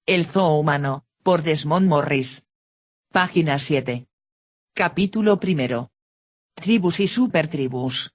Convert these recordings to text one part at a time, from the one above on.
El zoo humano, por Desmond Morris. Página 7. Capítulo 1. Tribus y supertribus.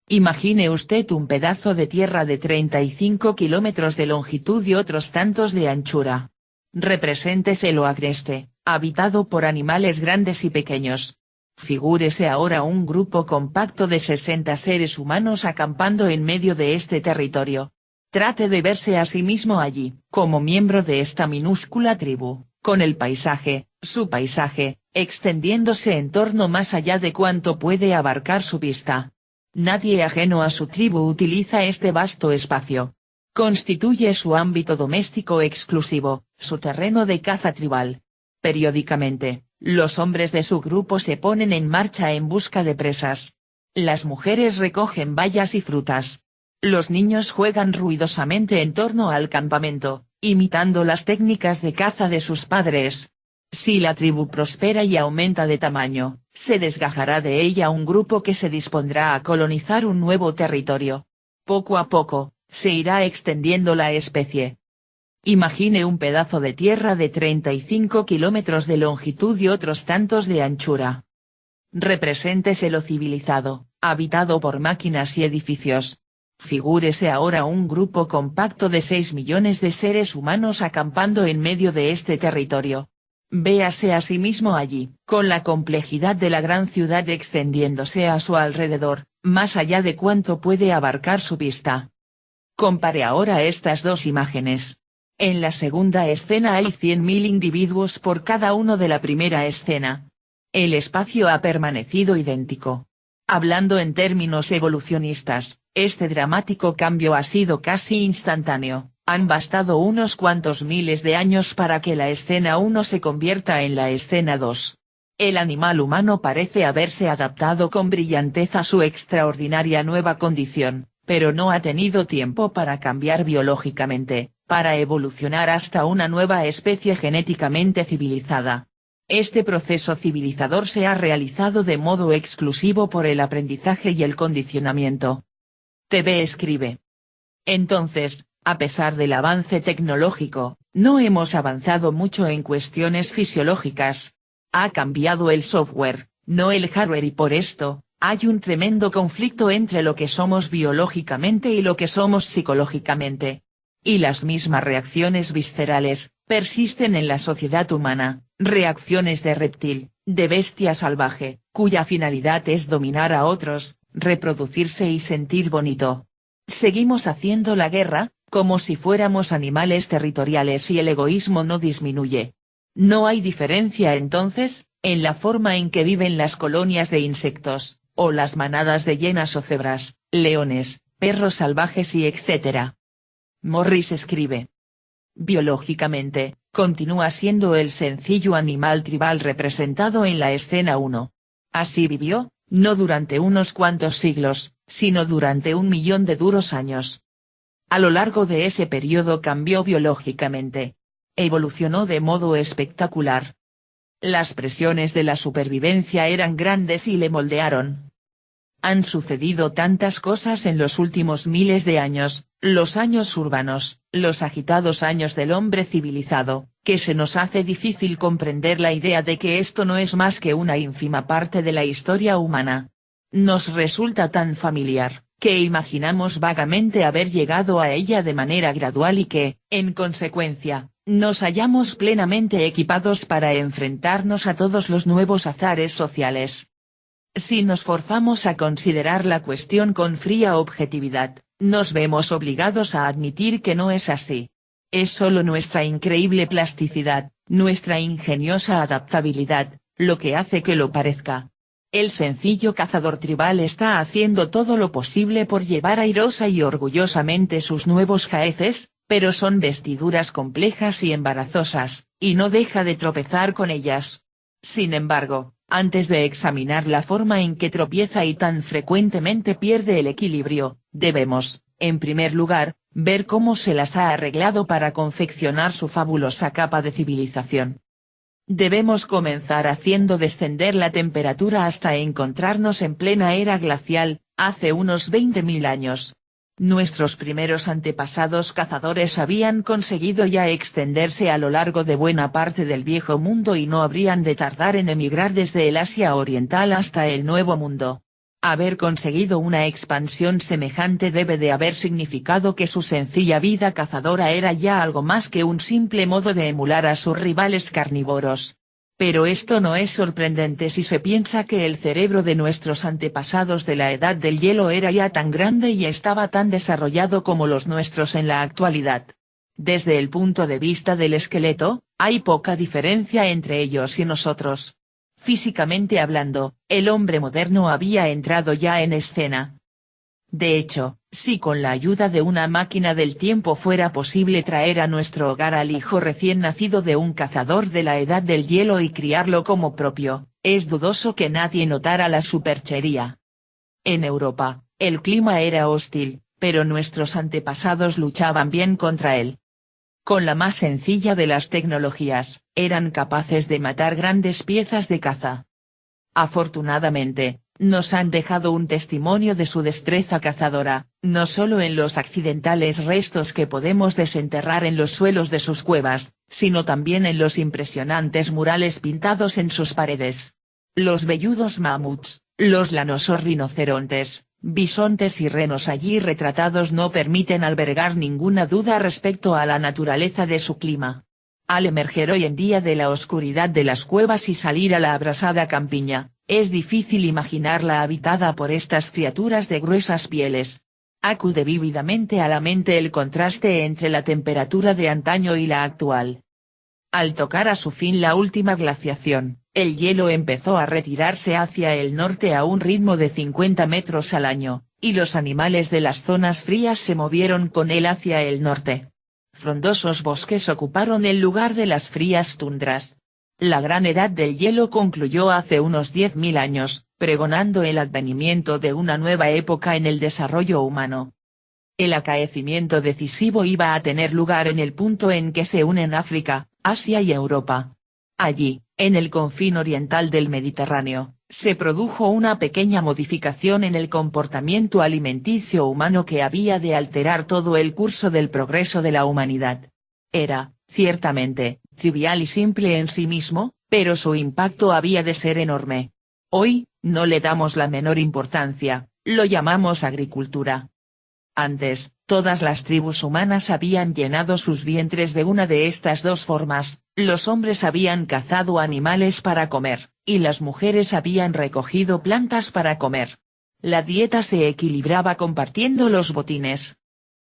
Imagine usted un pedazo de tierra de 35 kilómetros de longitud y otros tantos de anchura. Represénteselo agreste, habitado por animales grandes y pequeños. Figúrese ahora un grupo compacto de 60 seres humanos acampando en medio de este territorio. Trate de verse a sí mismo allí, como miembro de esta minúscula tribu, con el paisaje, su paisaje, extendiéndose en torno más allá de cuanto puede abarcar su vista. Nadie ajeno a su tribu utiliza este vasto espacio. Constituye su ámbito doméstico exclusivo, su terreno de caza tribal. Periódicamente, los hombres de su grupo se ponen en marcha en busca de presas. Las mujeres recogen bayas y frutas. Los niños juegan ruidosamente en torno al campamento, imitando las técnicas de caza de sus padres. Si la tribu prospera y aumenta de tamaño, se desgajará de ella un grupo que se dispondrá a colonizar un nuevo territorio. Poco a poco, se irá extendiendo la especie. Imagine un pedazo de tierra de 35 kilómetros de longitud y otros tantos de anchura. Represénteselo civilizado, habitado por máquinas y edificios. Figúrese ahora un grupo compacto de 6 millones de seres humanos acampando en medio de este territorio. Véase a sí mismo allí, con la complejidad de la gran ciudad extendiéndose a su alrededor, más allá de cuanto puede abarcar su vista. Compare ahora estas dos imágenes. En la segunda escena hay 100.000 individuos por cada uno de la primera escena. El espacio ha permanecido idéntico. Hablando en términos evolucionistas, este dramático cambio ha sido casi instantáneo, han bastado unos cuantos miles de años para que la escena 1 se convierta en la escena 2. El animal humano parece haberse adaptado con brillantez a su extraordinaria nueva condición, pero no ha tenido tiempo para cambiar biológicamente, para evolucionar hasta una nueva especie genéticamente civilizada. Este proceso civilizador se ha realizado de modo exclusivo por el aprendizaje y el condicionamiento. TV escribe. Entonces, a pesar del avance tecnológico, no hemos avanzado mucho en cuestiones fisiológicas. Ha cambiado el software, no el hardware, y por esto, hay un tremendo conflicto entre lo que somos biológicamente y lo que somos psicológicamente. Y las mismas reacciones viscerales, persisten en la sociedad humana, reacciones de reptil, de bestia salvaje, cuya finalidad es dominar a otros, reproducirse y sentir bonito. Seguimos haciendo la guerra, como si fuéramos animales territoriales, y el egoísmo no disminuye. No hay diferencia entonces, en la forma en que viven las colonias de insectos, o las manadas de hienas o cebras, leones, perros salvajes y etc. Morris escribe. Biológicamente, continúa siendo el sencillo animal tribal representado en la escena 1. Así vivió, no durante unos cuantos siglos, sino durante 1.000.000 de duros años. A lo largo de ese periodo cambió biológicamente. Evolucionó de modo espectacular. Las presiones de la supervivencia eran grandes y le moldearon. Han sucedido tantas cosas en los últimos miles de años, los años urbanos, los agitados años del hombre civilizado, que se nos hace difícil comprender la idea de que esto no es más que una ínfima parte de la historia humana. Nos resulta tan familiar, que imaginamos vagamente haber llegado a ella de manera gradual y que, en consecuencia, nos hallamos plenamente equipados para enfrentarnos a todos los nuevos azares sociales. Si nos forzamos a considerar la cuestión con fría objetividad, nos vemos obligados a admitir que no es así. Es solo nuestra increíble plasticidad, nuestra ingeniosa adaptabilidad, lo que hace que lo parezca. El sencillo cazador tribal está haciendo todo lo posible por llevar airosa y orgullosamente sus nuevos jaeces, pero son vestiduras complejas y embarazosas, y no deja de tropezar con ellas. Sin embargo, antes de examinar la forma en que tropieza y tan frecuentemente pierde el equilibrio, debemos, en primer lugar, ver cómo se las ha arreglado para confeccionar su fabulosa capa de civilización. Debemos comenzar haciendo descender la temperatura hasta encontrarnos en plena era glacial, hace unos 20.000 años. Nuestros primeros antepasados cazadores habían conseguido ya extenderse a lo largo de buena parte del Viejo Mundo y no habrían de tardar en emigrar desde el Asia Oriental hasta el Nuevo Mundo. Haber conseguido una expansión semejante debe de haber significado que su sencilla vida cazadora era ya algo más que un simple modo de emular a sus rivales carnívoros. Pero esto no es sorprendente si se piensa que el cerebro de nuestros antepasados de la Edad del Hielo era ya tan grande y estaba tan desarrollado como los nuestros en la actualidad. Desde el punto de vista del esqueleto, hay poca diferencia entre ellos y nosotros. Físicamente hablando, el hombre moderno había entrado ya en escena. De hecho, si con la ayuda de una máquina del tiempo fuera posible traer a nuestro hogar al hijo recién nacido de un cazador de la Edad del Hielo y criarlo como propio, es dudoso que nadie notara la superchería. En Europa, el clima era hostil, pero nuestros antepasados luchaban bien contra él. Con la más sencilla de las tecnologías, eran capaces de matar grandes piezas de caza. Afortunadamente, nos han dejado un testimonio de su destreza cazadora, no solo en los accidentales restos que podemos desenterrar en los suelos de sus cuevas, sino también en los impresionantes murales pintados en sus paredes. Los velludos mamuts, los lanosos rinocerontes, bisontes y renos allí retratados no permiten albergar ninguna duda respecto a la naturaleza de su clima. Al emerger hoy en día de la oscuridad de las cuevas y salir a la abrasada campiña, es difícil imaginarla habitada por estas criaturas de gruesas pieles. Acude vívidamente a la mente el contraste entre la temperatura de antaño y la actual. Al tocar a su fin la última glaciación, el hielo empezó a retirarse hacia el norte a un ritmo de 50 metros al año, y los animales de las zonas frías se movieron con él hacia el norte. Frondosos bosques ocuparon el lugar de las frías tundras. La gran edad del hielo concluyó hace unos 10.000 años, pregonando el advenimiento de una nueva época en el desarrollo humano. El acaecimiento decisivo iba a tener lugar en el punto en que se unen África, Asia y Europa. Allí, en el confín oriental del Mediterráneo, se produjo una pequeña modificación en el comportamiento alimenticio humano que había de alterar todo el curso del progreso de la humanidad. Era, ciertamente, trivial y simple en sí mismo, pero su impacto había de ser enorme. Hoy, no le damos la menor importancia, lo llamamos agricultura. Antes, todas las tribus humanas habían llenado sus vientres de una de estas dos formas, los hombres habían cazado animales para comer, y las mujeres habían recogido plantas para comer. La dieta se equilibraba compartiendo los botines.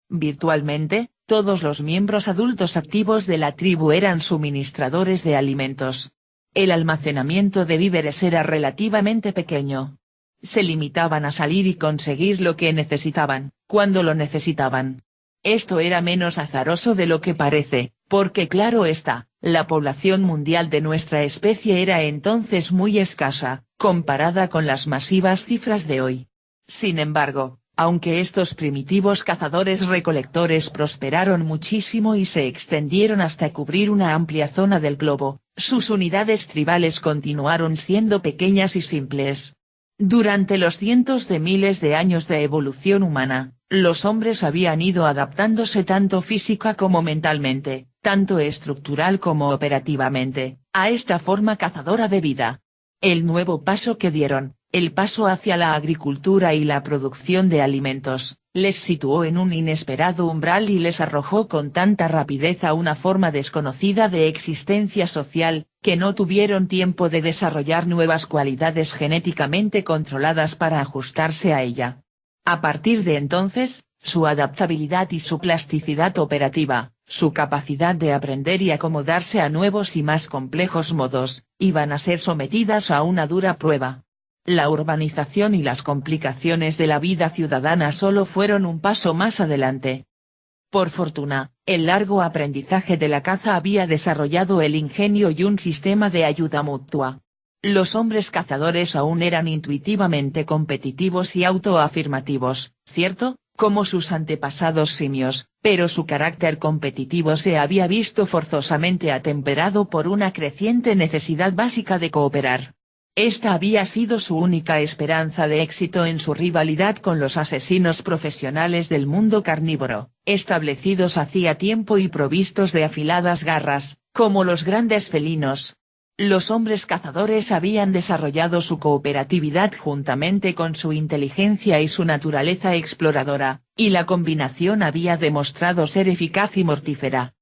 Virtualmente, todos los miembros adultos activos de la tribu eran suministradores de alimentos. El almacenamiento de víveres era relativamente pequeño. Se limitaban a salir y conseguir lo que necesitaban, cuando lo necesitaban. Esto era menos azaroso de lo que parece, porque claro está, la población mundial de nuestra especie era entonces muy escasa, comparada con las masivas cifras de hoy. Sin embargo, aunque estos primitivos cazadores-recolectores prosperaron muchísimo y se extendieron hasta cubrir una amplia zona del globo, sus unidades tribales continuaron siendo pequeñas y simples. Durante los cientos de miles de años de evolución humana, los hombres habían ido adaptándose tanto física como mentalmente, tanto estructural como operativamente, a esta forma cazadora de vida. El nuevo paso que dieron, el paso hacia la agricultura y la producción de alimentos, les situó en un inesperado umbral y les arrojó con tanta rapidez a una forma desconocida de existencia social, que no tuvieron tiempo de desarrollar nuevas cualidades genéticamente controladas para ajustarse a ella. A partir de entonces, su adaptabilidad y su plasticidad operativa, su capacidad de aprender y acomodarse a nuevos y más complejos modos, iban a ser sometidas a una dura prueba. La urbanización y las complicaciones de la vida ciudadana solo fueron un paso más adelante. Por fortuna, el largo aprendizaje de la caza había desarrollado el ingenio y un sistema de ayuda mutua. Los hombres cazadores aún eran intuitivamente competitivos y autoafirmativos, ¿cierto?, como sus antepasados simios, pero su carácter competitivo se había visto forzosamente atemperado por una creciente necesidad básica de cooperar. Esta había sido su única esperanza de éxito en su rivalidad con los asesinos profesionales del mundo carnívoro, establecidos hacía tiempo y provistos de afiladas garras, como los grandes felinos. Los hombres cazadores habían desarrollado su cooperatividad juntamente con su inteligencia y su naturaleza exploradora, y la combinación había demostrado ser eficaz y mortífera.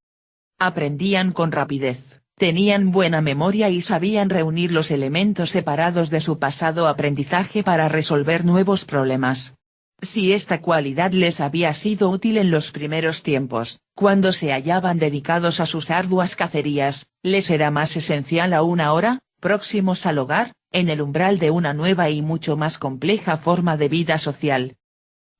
Aprendían con rapidez, tenían buena memoria y sabían reunir los elementos separados de su pasado aprendizaje para resolver nuevos problemas. Si esta cualidad les había sido útil en los primeros tiempos, cuando se hallaban dedicados a sus arduas cacerías, les era más esencial aún ahora, próximos al hogar, en el umbral de una nueva y mucho más compleja forma de vida social.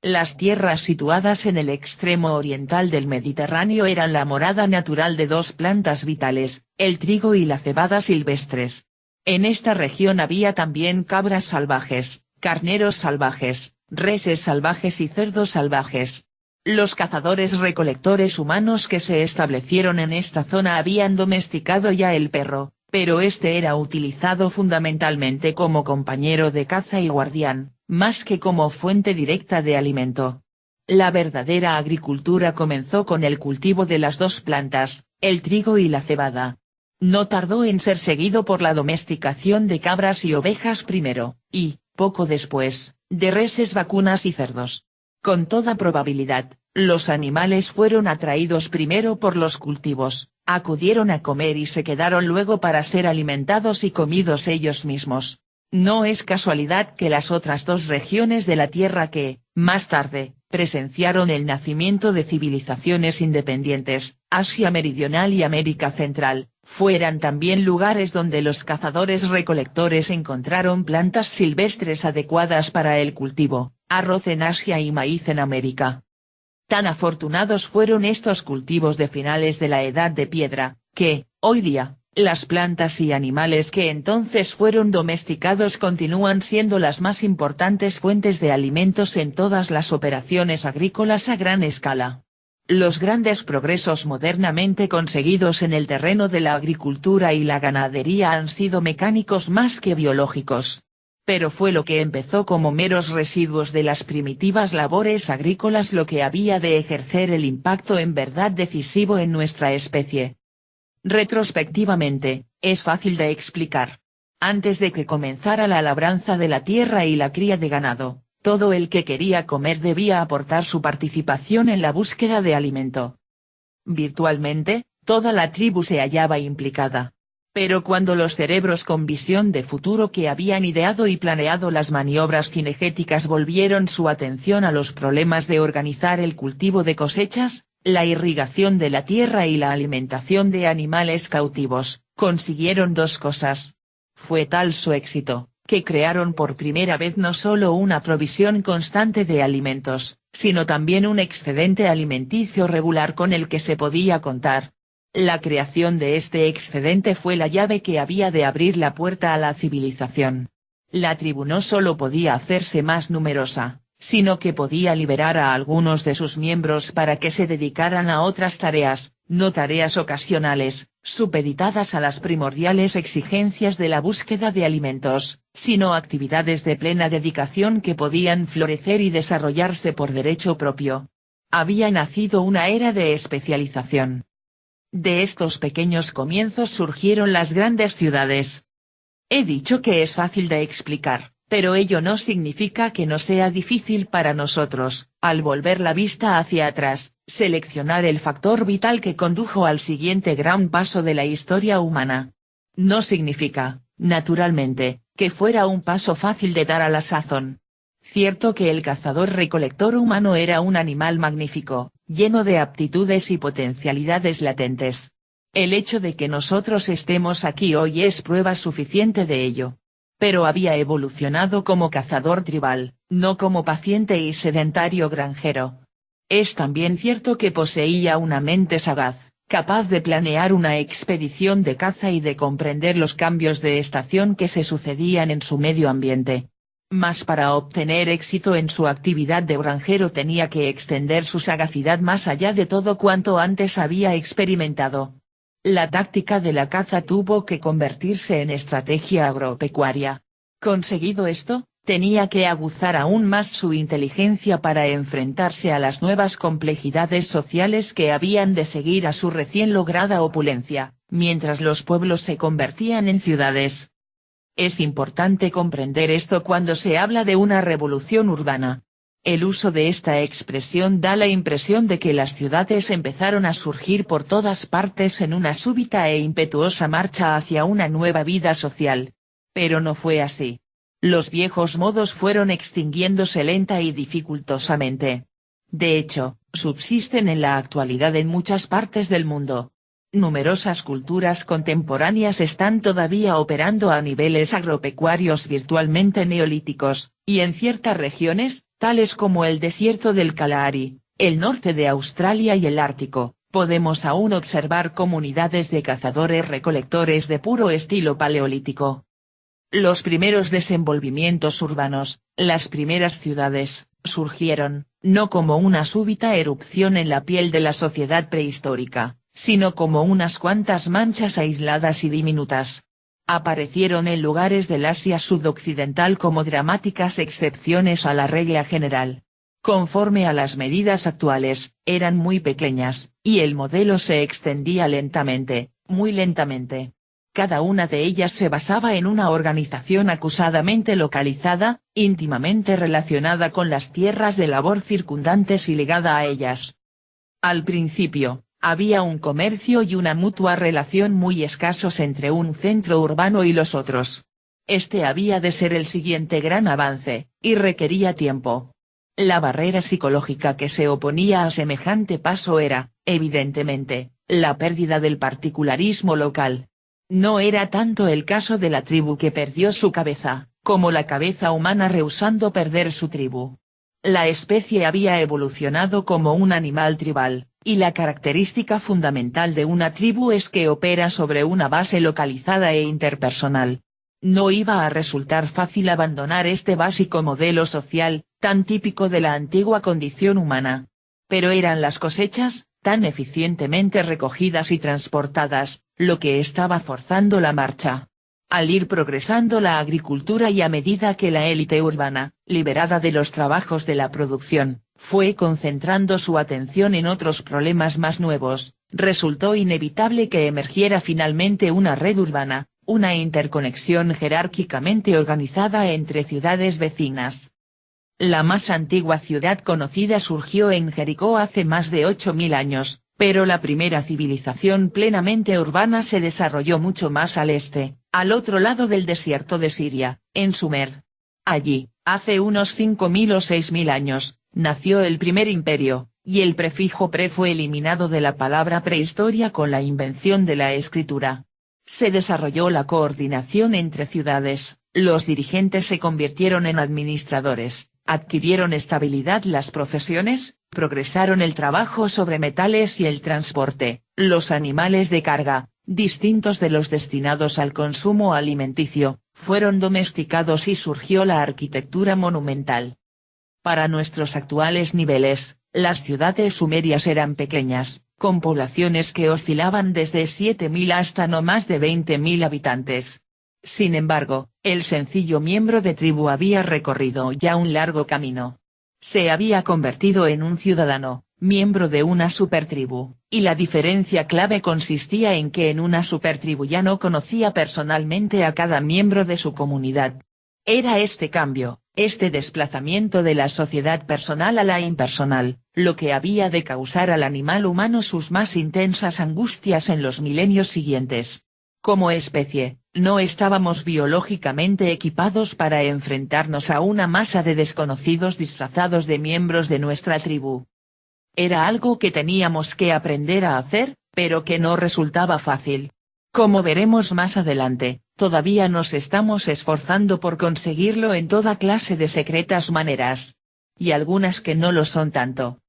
Las tierras situadas en el extremo oriental del Mediterráneo eran la morada natural de dos plantas vitales, el trigo y la cebada silvestres. En esta región había también cabras salvajes, carneros salvajes, reses salvajes y cerdos salvajes. Los cazadores-recolectores humanos que se establecieron en esta zona habían domesticado ya el perro, pero este era utilizado fundamentalmente como compañero de caza y guardián, más que como fuente directa de alimento. La verdadera agricultura comenzó con el cultivo de las dos plantas, el trigo y la cebada. No tardó en ser seguido por la domesticación de cabras y ovejas primero, y, poco después, de reses vacunas y cerdos. Con toda probabilidad, los animales fueron atraídos primero por los cultivos, acudieron a comer y se quedaron luego para ser alimentados y comidos ellos mismos. No es casualidad que las otras dos regiones de la Tierra que, más tarde, presenciaron el nacimiento de civilizaciones independientes, Asia Meridional y América Central, fueran también lugares donde los cazadores-recolectores encontraron plantas silvestres adecuadas para el cultivo, arroz en Asia y maíz en América. Tan afortunados fueron estos cultivos de finales de la Edad de Piedra, que, hoy día, las plantas y animales que entonces fueron domesticados continúan siendo las más importantes fuentes de alimentos en todas las operaciones agrícolas a gran escala. Los grandes progresos modernamente conseguidos en el terreno de la agricultura y la ganadería han sido mecánicos más que biológicos. Pero fue lo que empezó como meros residuos de las primitivas labores agrícolas lo que había de ejercer el impacto en verdad decisivo en nuestra especie. Retrospectivamente, es fácil de explicar. Antes de que comenzara la labranza de la tierra y la cría de ganado, todo el que quería comer debía aportar su participación en la búsqueda de alimento. Virtualmente, toda la tribu se hallaba implicada. Pero cuando los cerebros con visión de futuro que habían ideado y planeado las maniobras cinegéticas volvieron su atención a los problemas de organizar el cultivo de cosechas, la irrigación de la tierra y la alimentación de animales cautivos, consiguieron dos cosas. Fue tal su éxito, que crearon por primera vez no solo una provisión constante de alimentos, sino también un excedente alimenticio regular con el que se podía contar. La creación de este excedente fue la llave que había de abrir la puerta a la civilización. La tribu no solo podía hacerse más numerosa, sino que podía liberar a algunos de sus miembros para que se dedicaran a otras tareas, no tareas ocasionales, supeditadas a las primordiales exigencias de la búsqueda de alimentos, sino actividades de plena dedicación que podían florecer y desarrollarse por derecho propio. Había nacido una era de especialización. De estos pequeños comienzos surgieron las grandes ciudades. He dicho que es fácil de explicar, pero ello no significa que no sea difícil para nosotros, al volver la vista hacia atrás, seleccionar el factor vital que condujo al siguiente gran paso de la historia humana. No significa, naturalmente, que fuera un paso fácil de dar a la sazón. Cierto que el cazador-recolector humano era un animal magnífico, lleno de aptitudes y potencialidades latentes. El hecho de que nosotros estemos aquí hoy es prueba suficiente de ello. Pero había evolucionado como cazador tribal, no como paciente y sedentario granjero. Es también cierto que poseía una mente sagaz, capaz de planear una expedición de caza y de comprender los cambios de estación que se sucedían en su medio ambiente. Mas para obtener éxito en su actividad de granjero tenía que extender su sagacidad más allá de todo cuanto antes había experimentado. La táctica de la caza tuvo que convertirse en estrategia agropecuaria, Conseguido esto, tenía que aguzar aún más su inteligencia para enfrentarse a las nuevas complejidades sociales que habían de seguir a su recién lograda opulencia, mientras los pueblos se convertían en ciudades. Es importante comprender esto cuando se habla de una revolución urbana. El uso de esta expresión da la impresión de que las ciudades empezaron a surgir por todas partes en una súbita e impetuosa marcha hacia una nueva vida social. Pero no fue así. Los viejos modos fueron extinguiéndose lenta y dificultosamente. De hecho, subsisten en la actualidad en muchas partes del mundo. Numerosas culturas contemporáneas están todavía operando a niveles agropecuarios virtualmente neolíticos, y en ciertas regiones, tales como el desierto del Kalahari, el norte de Australia y el Ártico, podemos aún observar comunidades de cazadores-recolectores de puro estilo paleolítico. Los primeros desenvolvimientos urbanos, las primeras ciudades, surgieron, no como una súbita erupción en la piel de la sociedad prehistórica, sino como unas cuantas manchas aisladas y diminutas. Aparecieron en lugares del Asia sudoccidental como dramáticas excepciones a la regla general. Conforme a las medidas actuales, eran muy pequeñas, y el modelo se extendía lentamente, muy lentamente. Cada una de ellas se basaba en una organización acusadamente localizada, íntimamente relacionada con las tierras de labor circundantes y ligada a ellas. Al principio, había un comercio y una mutua relación muy escasos entre un centro urbano y los otros. Este había de ser el siguiente gran avance, y requería tiempo. La barrera psicológica que se oponía a semejante paso era, evidentemente, la pérdida del particularismo local. No era tanto el caso de la tribu que perdió su cabeza, como la cabeza humana rehusando perder su tribu. La especie había evolucionado como un animal tribal, y la característica fundamental de una tribu es que opera sobre una base localizada e interpersonal. No iba a resultar fácil abandonar este básico modelo social, tan típico de la antigua condición humana. Pero eran las cosechas, tan eficientemente recogidas y transportadas, lo que estaba forzando la marcha. Al ir progresando la agricultura y a medida que la élite urbana, liberada de los trabajos de la producción, fue concentrando su atención en otros problemas más nuevos, resultó inevitable que emergiera finalmente una red urbana, una interconexión jerárquicamente organizada entre ciudades vecinas. La más antigua ciudad conocida surgió en Jericó hace más de 8000 años, pero la primera civilización plenamente urbana se desarrolló mucho más al este, al otro lado del desierto de Siria, en Sumer. Allí, hace unos 5000 o 6000 años, nació el primer imperio, y el prefijo pre fue eliminado de la palabra prehistoria con la invención de la escritura. Se desarrolló la coordinación entre ciudades, los dirigentes se convirtieron en administradores, adquirieron estabilidad las profesiones, progresaron el trabajo sobre metales y el transporte, los animales de carga, distintos de los destinados al consumo alimenticio, fueron domesticados y surgió la arquitectura monumental. Para nuestros actuales niveles, las ciudades sumerias eran pequeñas, con poblaciones que oscilaban desde 7000 hasta no más de 20.000 habitantes. Sin embargo, el sencillo miembro de tribu había recorrido ya un largo camino. Se había convertido en un ciudadano, miembro de una supertribu, y la diferencia clave consistía en que en una supertribu ya no conocía personalmente a cada miembro de su comunidad. Era este cambio, este desplazamiento de la sociedad personal a la impersonal, lo que había de causar al animal humano sus más intensas angustias en los milenios siguientes. Como especie, no estábamos biológicamente equipados para enfrentarnos a una masa de desconocidos disfrazados de miembros de nuestra tribu. Era algo que teníamos que aprender a hacer, pero que no resultaba fácil. Como veremos más adelante, todavía nos estamos esforzando por conseguirlo en toda clase de secretas maneras. Y algunas que no lo son tanto.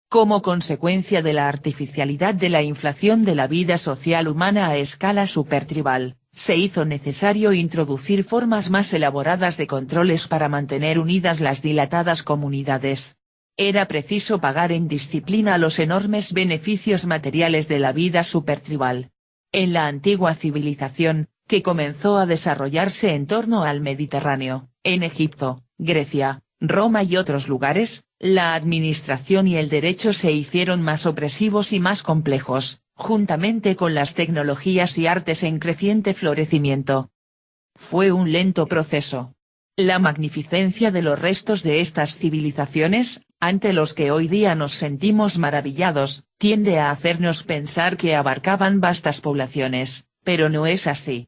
Como consecuencia de la artificialidad de la inflación de la vida social humana a escala supertribal, se hizo necesario introducir formas más elaboradas de controles para mantener unidas las dilatadas comunidades. Era preciso pagar en disciplina los enormes beneficios materiales de la vida supertribal. En la antigua civilización, que comenzó a desarrollarse en torno al Mediterráneo. En Egipto, Grecia, Roma y otros lugares, la administración y el derecho se hicieron más opresivos y más complejos, juntamente con las tecnologías y artes en creciente florecimiento. Fue un lento proceso. La magnificencia de los restos de estas civilizaciones, ante los que hoy día nos sentimos maravillados, tiende a hacernos pensar que abarcaban vastas poblaciones, pero no es así.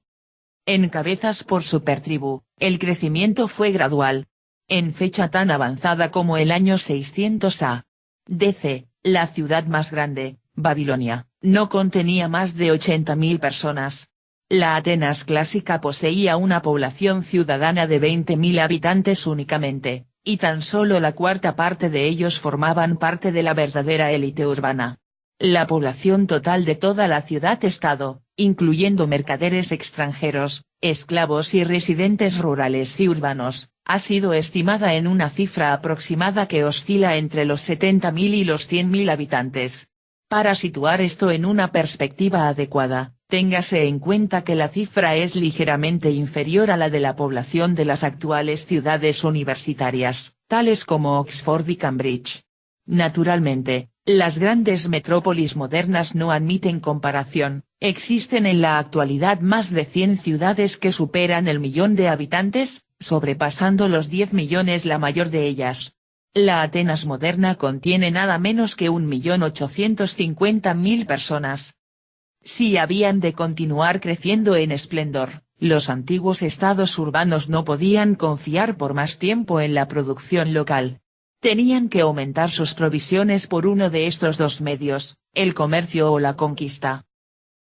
En cabezas por supertribu, el crecimiento fue gradual. En fecha tan avanzada como el año 600 a.C., la ciudad más grande, Babilonia, no contenía más de 80.000 personas. La Atenas clásica poseía una población ciudadana de 20.000 habitantes únicamente, y tan solo la cuarta parte de ellos formaban parte de la verdadera élite urbana. La población total de toda la ciudad-estado, incluyendo mercaderes extranjeros, esclavos y residentes rurales y urbanos, ha sido estimada en una cifra aproximada que oscila entre los 70.000 y los 100.000 habitantes. Para situar esto en una perspectiva adecuada, téngase en cuenta que la cifra es ligeramente inferior a la de la población de las actuales ciudades universitarias, tales como Oxford y Cambridge. Naturalmente, las grandes metrópolis modernas no admiten comparación. Existen en la actualidad más de 100 ciudades que superan el millón de habitantes, sobrepasando los 10 millones la mayor de ellas. La Atenas moderna contiene nada menos que 1.850.000 personas. Si habían de continuar creciendo en esplendor, los antiguos estados urbanos no podían confiar por más tiempo en la producción local. Tenían que aumentar sus provisiones por uno de estos dos medios, el comercio o la conquista.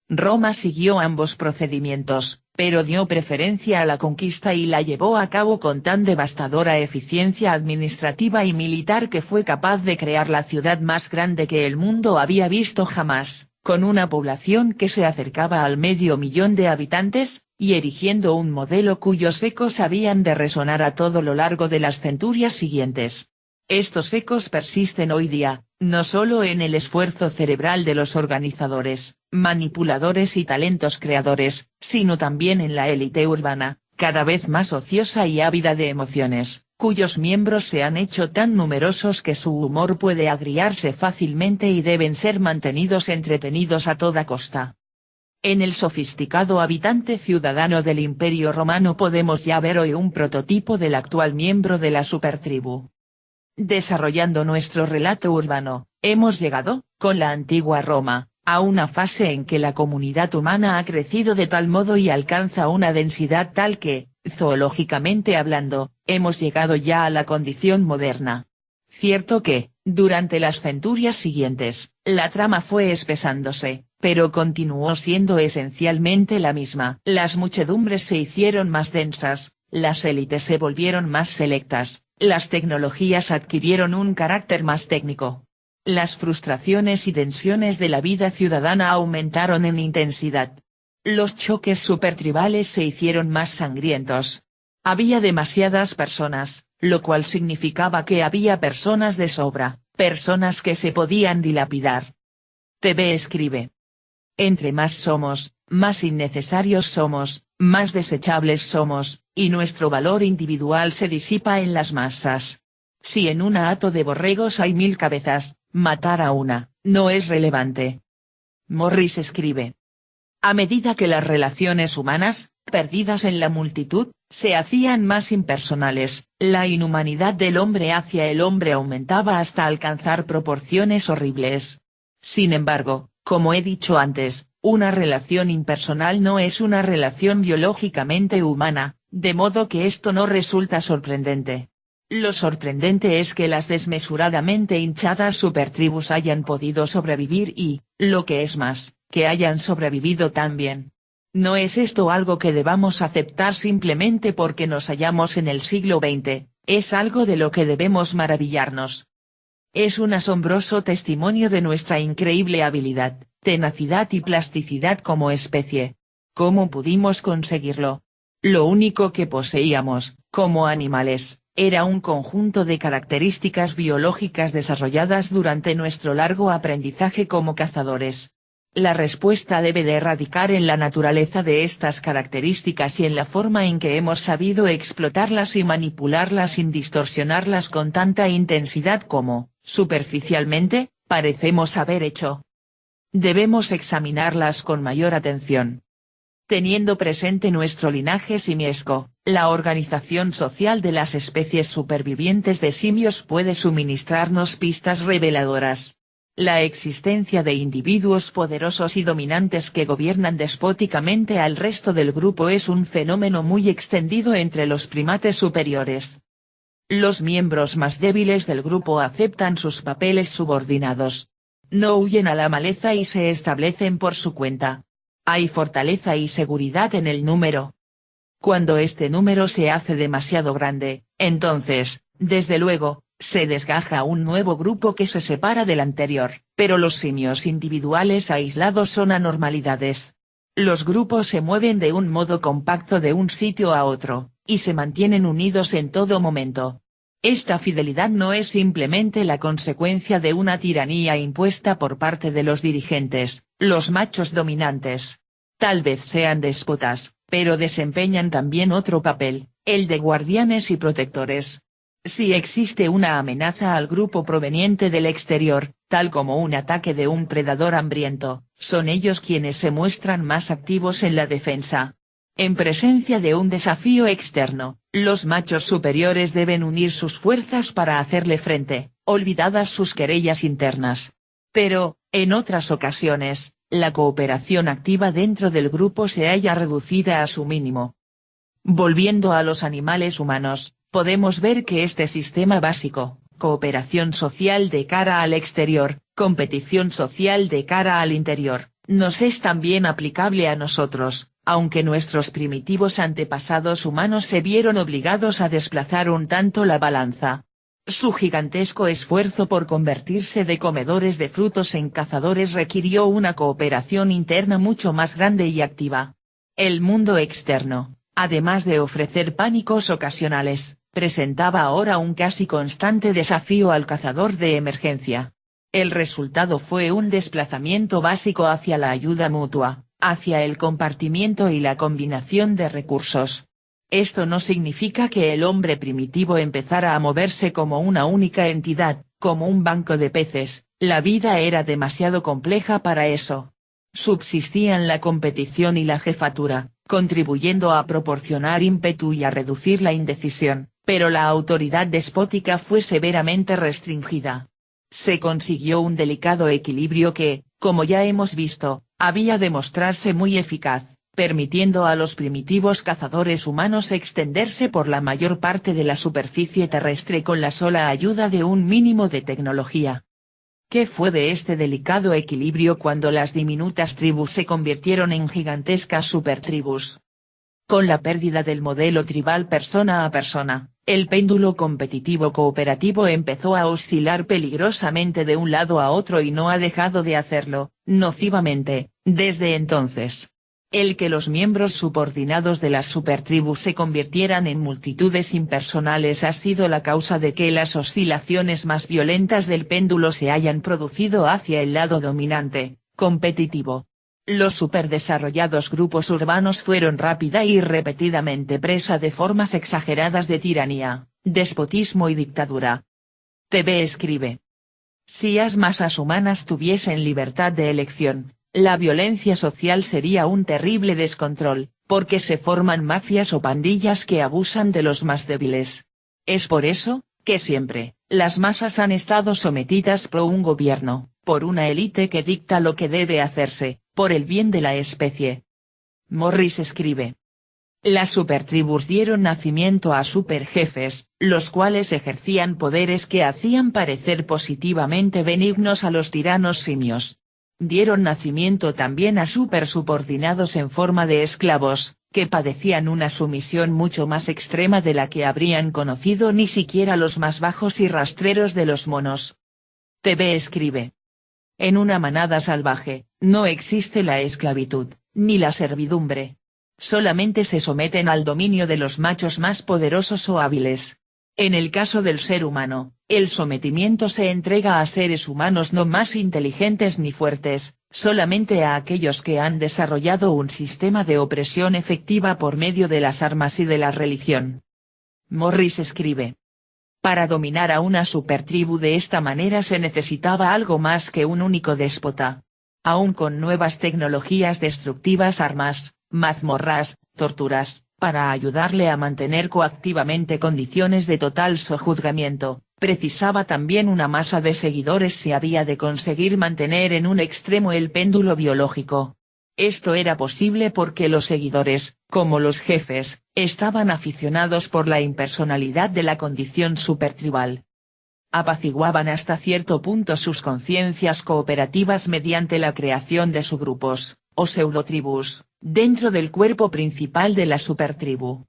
Roma siguió ambos procedimientos, pero dio preferencia a la conquista y la llevó a cabo con tan devastadora eficiencia administrativa y militar que fue capaz de crear la ciudad más grande que el mundo había visto jamás, con una población que se acercaba al 500.000 de habitantes, y erigiendo un modelo cuyos ecos habían de resonar a todo lo largo de las centurias siguientes. Estos ecos persisten hoy día, no solo en el esfuerzo cerebral de los organizadores, manipuladores y talentos creadores, sino también en la élite urbana, cada vez más ociosa y ávida de emociones, cuyos miembros se han hecho tan numerosos que su humor puede agriarse fácilmente y deben ser mantenidos entretenidos a toda costa. En el sofisticado habitante ciudadano del Imperio Romano podemos ya ver hoy un prototipo del actual miembro de la supertribu. Desarrollando nuestro relato urbano, hemos llegado, con la antigua Roma, a una fase en que la comunidad humana ha crecido de tal modo y alcanza una densidad tal que, zoológicamente hablando, hemos llegado ya a la condición moderna. Cierto que, durante las centurias siguientes, la trama fue espesándose, pero continuó siendo esencialmente la misma. Las muchedumbres se hicieron más densas, las élites se volvieron más selectas. Las tecnologías adquirieron un carácter más técnico. Las frustraciones y tensiones de la vida ciudadana aumentaron en intensidad. Los choques supertribales se hicieron más sangrientos. Había demasiadas personas, lo cual significaba que había personas de sobra, personas que se podían dilapidar. TV escribe. Entre más somos, más innecesarios somos, más desechables somos, y nuestro valor individual se disipa en las masas. Si en un hato de borregos hay 1000 cabezas, matar a una, no es relevante. Morris escribe. A medida que las relaciones humanas, perdidas en la multitud, se hacían más impersonales, la inhumanidad del hombre hacia el hombre aumentaba hasta alcanzar proporciones horribles. Sin embargo, como he dicho antes, una relación impersonal no es una relación biológicamente humana, de modo que esto no resulta sorprendente. Lo sorprendente es que las desmesuradamente hinchadas supertribus hayan podido sobrevivir y, lo que es más, que hayan sobrevivido tan bien. No es esto algo que debamos aceptar simplemente porque nos hallamos en el siglo XX, es algo de lo que debemos maravillarnos. Es un asombroso testimonio de nuestra increíble habilidad, tenacidad y plasticidad como especie. ¿Cómo pudimos conseguirlo? Lo único que poseíamos, como animales, era un conjunto de características biológicas desarrolladas durante nuestro largo aprendizaje como cazadores. La respuesta debe de radicar en la naturaleza de estas características y en la forma en que hemos sabido explotarlas y manipularlas sin distorsionarlas con tanta intensidad como, superficialmente, parecemos haber hecho. Debemos examinarlas con mayor atención. Teniendo presente nuestro linaje simiesco, la organización social de las especies supervivientes de simios puede suministrarnos pistas reveladoras. La existencia de individuos poderosos y dominantes que gobiernan despóticamente al resto del grupo es un fenómeno muy extendido entre los primates superiores. Los miembros más débiles del grupo aceptan sus papeles subordinados. No huyen a la maleza y se establecen por su cuenta. Hay fortaleza y seguridad en el número. Cuando este número se hace demasiado grande, entonces, desde luego, se desgaja un nuevo grupo que se separa del anterior, pero los simios individuales aislados son anormalidades. Los grupos se mueven de un modo compacto de un sitio a otro, y se mantienen unidos en todo momento. Esta fidelidad no es simplemente la consecuencia de una tiranía impuesta por parte de los dirigentes, los machos dominantes. Tal vez sean déspotas, pero desempeñan también otro papel, el de guardianes y protectores. Si existe una amenaza al grupo proveniente del exterior, tal como un ataque de un predador hambriento, son ellos quienes se muestran más activos en la defensa. En presencia de un desafío externo, los machos superiores deben unir sus fuerzas para hacerle frente, olvidadas sus querellas internas. Pero, en otras ocasiones, la cooperación activa dentro del grupo se halla reducida a su mínimo. Volviendo a los animales humanos, podemos ver que este sistema básico, cooperación social de cara al exterior, competición social de cara al interior, nos es también aplicable a nosotros, aunque nuestros primitivos antepasados humanos se vieron obligados a desplazar un tanto la balanza. Su gigantesco esfuerzo por convertirse de comedores de frutos en cazadores requirió una cooperación interna mucho más grande y activa. El mundo externo, además de ofrecer pánicos ocasionales, presentaba ahora un casi constante desafío al cazador de emergencia. El resultado fue un desplazamiento básico hacia la ayuda mutua, hacia el compartimiento y la combinación de recursos. Esto no significa que el hombre primitivo empezara a moverse como una única entidad, como un banco de peces, la vida era demasiado compleja para eso. Subsistían la competición y la jefatura, contribuyendo a proporcionar ímpetu y a reducir la indecisión, pero la autoridad despótica fue severamente restringida. Se consiguió un delicado equilibrio que, como ya hemos visto, había de mostrarse muy eficaz, permitiendo a los primitivos cazadores humanos extenderse por la mayor parte de la superficie terrestre con la sola ayuda de un mínimo de tecnología. ¿Qué fue de este delicado equilibrio cuando las diminutas tribus se convirtieron en gigantescas supertribus? Con la pérdida del modelo tribal persona a persona, el péndulo competitivo cooperativo empezó a oscilar peligrosamente de un lado a otro y no ha dejado de hacerlo, nocivamente, desde entonces. El que los miembros subordinados de las supertribus se convirtieran en multitudes impersonales ha sido la causa de que las oscilaciones más violentas del péndulo se hayan producido hacia el lado dominante, competitivo. Los superdesarrollados grupos urbanos fueron rápida y repetidamente presa de formas exageradas de tiranía, despotismo y dictadura. TV escribe. Si las masas humanas tuviesen libertad de elección, la violencia social sería un terrible descontrol, porque se forman mafias o pandillas que abusan de los más débiles. Es por eso, que siempre, las masas han estado sometidas por un gobierno, por una élite que dicta lo que debe hacerse, por el bien de la especie. Morris escribe. Las supertribus dieron nacimiento a superjefes, los cuales ejercían poderes que hacían parecer positivamente benignos a los tiranos simios. Dieron nacimiento también a supersubordinados en forma de esclavos, que padecían una sumisión mucho más extrema de la que habrían conocido ni siquiera los más bajos y rastreros de los monos. TV escribe. En una manada salvaje, no existe la esclavitud, ni la servidumbre. Solamente se someten al dominio de los machos más poderosos o hábiles. En el caso del ser humano, el sometimiento se entrega a seres humanos no más inteligentes ni fuertes, solamente a aquellos que han desarrollado un sistema de opresión efectiva por medio de las armas y de la religión. Morris escribe. Para dominar a una supertribu de esta manera se necesitaba algo más que un único déspota. Aún con nuevas tecnologías destructivas, armas, mazmorras, torturas, para ayudarle a mantener coactivamente condiciones de total sojuzgamiento, precisaba también una masa de seguidores si había de conseguir mantener en un extremo el péndulo biológico. Esto era posible porque los seguidores, como los jefes, estaban aficionados por la impersonalidad de la condición supertribal. Apaciguaban hasta cierto punto sus conciencias cooperativas mediante la creación de subgrupos, o pseudotribus, dentro del cuerpo principal de la supertribu.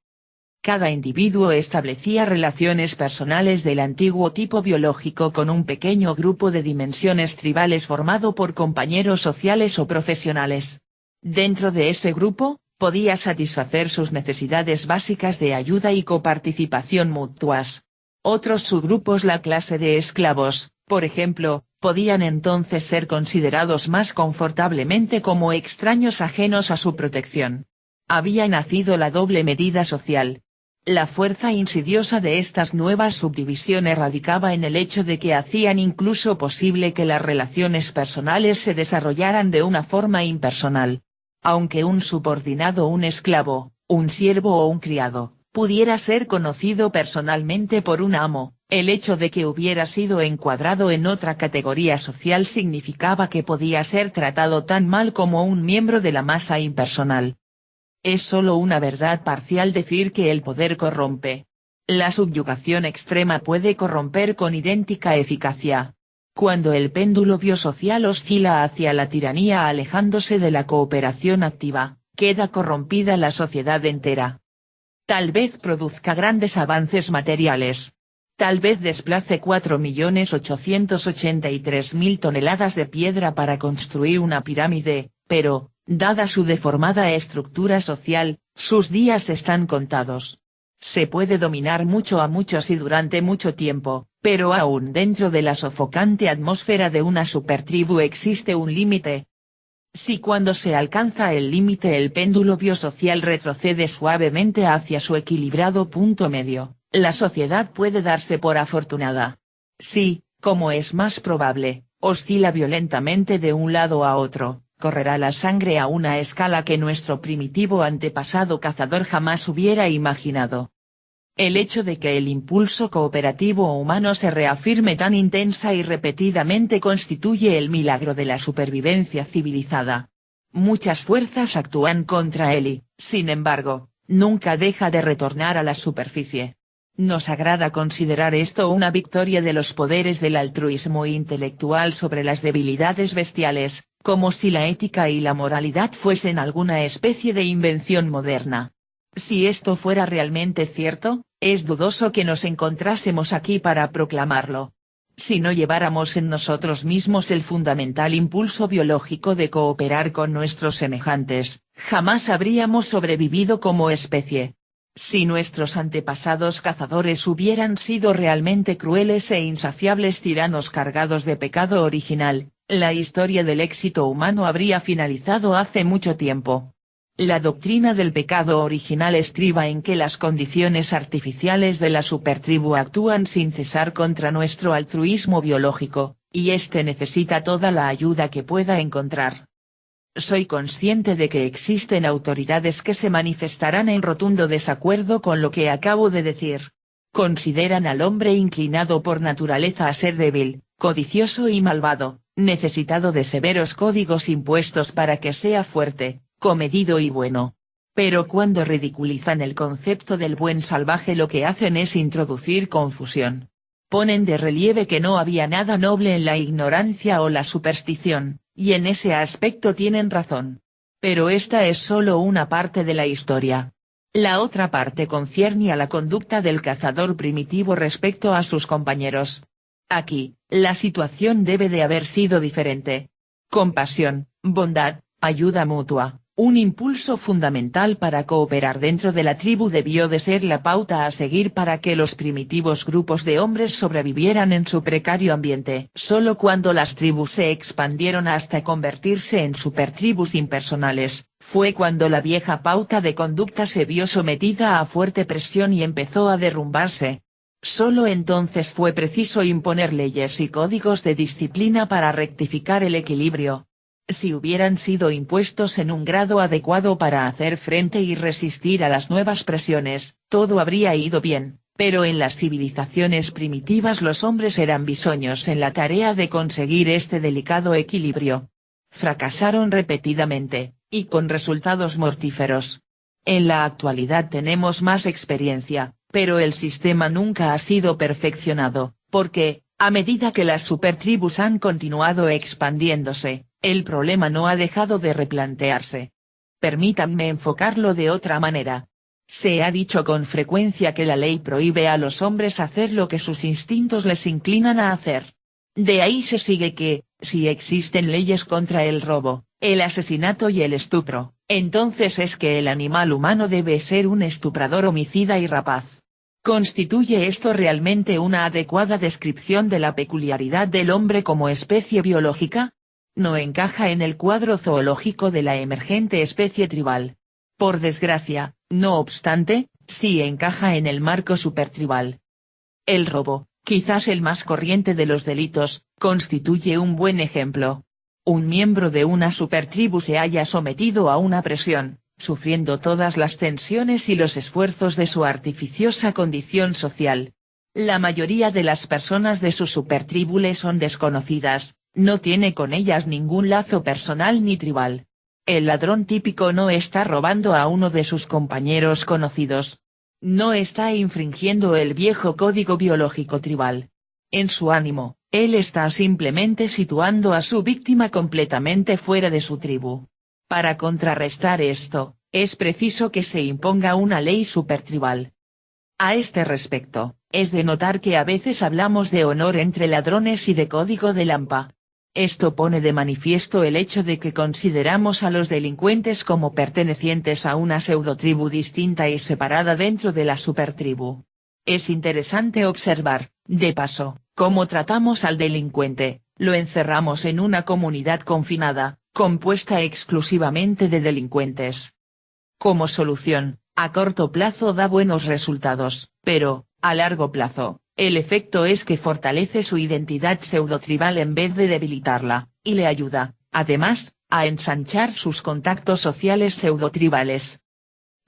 Cada individuo establecía relaciones personales del antiguo tipo biológico con un pequeño grupo de dimensiones tribales formado por compañeros sociales o profesionales. Dentro de ese grupo, podía satisfacer sus necesidades básicas de ayuda y coparticipación mutuas. Otros subgrupos, la clase de esclavos, por ejemplo, podían entonces ser considerados más confortablemente como extraños ajenos a su protección. Había nacido la doble medida social. La fuerza insidiosa de estas nuevas subdivisiones radicaba en el hecho de que hacían incluso posible que las relaciones personales se desarrollaran de una forma impersonal. Aunque un subordinado, un esclavo, un siervo o un criado, pudiera ser conocido personalmente por un amo, el hecho de que hubiera sido encuadrado en otra categoría social significaba que podía ser tratado tan mal como un miembro de la masa impersonal. Es solo una verdad parcial decir que el poder corrompe. La subyugación extrema puede corromper con idéntica eficacia. Cuando el péndulo biosocial oscila hacia la tiranía alejándose de la cooperación activa, queda corrompida la sociedad entera. Tal vez produzca grandes avances materiales. Tal vez desplace 4.883.000 toneladas de piedra para construir una pirámide, pero, dada su deformada estructura social, sus días están contados. Se puede dominar mucho a muchos y durante mucho tiempo, pero aún dentro de la sofocante atmósfera de una supertribu existe un límite. Si cuando se alcanza el límite el péndulo biosocial retrocede suavemente hacia su equilibrado punto medio, la sociedad puede darse por afortunada. Si, como es más probable, oscila violentamente de un lado a otro, correrá la sangre a una escala que nuestro primitivo antepasado cazador jamás hubiera imaginado. El hecho de que el impulso cooperativo humano se reafirme tan intensa y repetidamente constituye el milagro de la supervivencia civilizada. Muchas fuerzas actúan contra él y, sin embargo, nunca deja de retornar a la superficie. Nos agrada considerar esto una victoria de los poderes del altruismo intelectual sobre las debilidades bestiales, como si la ética y la moralidad fuesen alguna especie de invención moderna. Si esto fuera realmente cierto, es dudoso que nos encontrásemos aquí para proclamarlo. Si no lleváramos en nosotros mismos el fundamental impulso biológico de cooperar con nuestros semejantes, jamás habríamos sobrevivido como especie. Si nuestros antepasados cazadores hubieran sido realmente crueles e insaciables tiranos cargados de pecado original, la historia del éxito humano habría finalizado hace mucho tiempo. La doctrina del pecado original estriba en que las condiciones artificiales de la supertribu actúan sin cesar contra nuestro altruismo biológico, y éste necesita toda la ayuda que pueda encontrar. Soy consciente de que existen autoridades que se manifestarán en rotundo desacuerdo con lo que acabo de decir. Consideran al hombre inclinado por naturaleza a ser débil, codicioso y malvado, necesitado de severos códigos impuestos para que sea fuerte, comedido y bueno. Pero cuando ridiculizan el concepto del buen salvaje lo que hacen es introducir confusión. Ponen de relieve que no había nada noble en la ignorancia o la superstición, y en ese aspecto tienen razón. Pero esta es solo una parte de la historia. La otra parte concierne a la conducta del cazador primitivo respecto a sus compañeros. Aquí, la situación debe de haber sido diferente. Compasión, bondad, ayuda mutua, Un impulso fundamental para cooperar dentro de la tribu debió de ser la pauta a seguir para que los primitivos grupos de hombres sobrevivieran en su precario ambiente. Solo cuando las tribus se expandieron hasta convertirse en supertribus impersonales, fue cuando la vieja pauta de conducta se vio sometida a fuerte presión y empezó a derrumbarse. Solo entonces fue preciso imponer leyes y códigos de disciplina para rectificar el equilibrio. Si hubieran sido impuestos en un grado adecuado para hacer frente y resistir a las nuevas presiones, todo habría ido bien, pero en las civilizaciones primitivas los hombres eran bisoños en la tarea de conseguir este delicado equilibrio. Fracasaron repetidamente, y con resultados mortíferos. En la actualidad tenemos más experiencia, pero el sistema nunca ha sido perfeccionado, porque, a medida que las supertribus han continuado expandiéndose, el problema no ha dejado de replantearse. Permítanme enfocarlo de otra manera. Se ha dicho con frecuencia que la ley prohíbe a los hombres hacer lo que sus instintos les inclinan a hacer. De ahí se sigue que, si existen leyes contra el robo, el asesinato y el estupro, entonces es que el animal humano debe ser un estuprador homicida y rapaz. ¿Constituye esto realmente una adecuada descripción de la peculiaridad del hombre como especie biológica? No encaja en el cuadro zoológico de la emergente especie tribal. Por desgracia, no obstante, sí encaja en el marco supertribal. El robo, quizás el más corriente de los delitos, constituye un buen ejemplo. Un miembro de una supertribu se halla sometido a una presión, sufriendo todas las tensiones y los esfuerzos de su artificiosa condición social. La mayoría de las personas de su supertribu le son desconocidas. No tiene con ellas ningún lazo personal ni tribal. El ladrón típico no está robando a uno de sus compañeros conocidos. No está infringiendo el viejo código biológico tribal. En su ánimo, él está simplemente situando a su víctima completamente fuera de su tribu. Para contrarrestar esto, es preciso que se imponga una ley supertribal. A este respecto, es de notar que a veces hablamos de honor entre ladrones y de código de Lampa. Esto pone de manifiesto el hecho de que consideramos a los delincuentes como pertenecientes a una pseudotribu distinta y separada dentro de la supertribu. Es interesante observar, de paso, cómo tratamos al delincuente, lo encerramos en una comunidad confinada, compuesta exclusivamente de delincuentes. Como solución, a corto plazo da buenos resultados, pero, a largo plazo, el efecto es que fortalece su identidad pseudotribal en vez de debilitarla, y le ayuda, además, a ensanchar sus contactos sociales pseudotribales.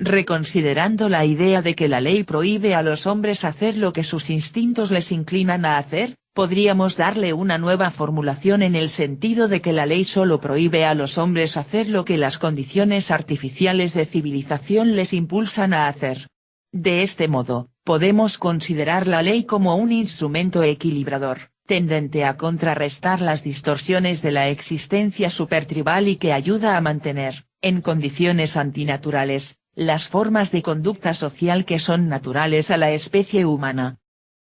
Reconsiderando la idea de que la ley prohíbe a los hombres hacer lo que sus instintos les inclinan a hacer, podríamos darle una nueva formulación en el sentido de que la ley solo prohíbe a los hombres hacer lo que las condiciones artificiales de civilización les impulsan a hacer. De este modo, podemos considerar la ley como un instrumento equilibrador, tendente a contrarrestar las distorsiones de la existencia supertribal y que ayuda a mantener, en condiciones antinaturales, las formas de conducta social que son naturales a la especie humana.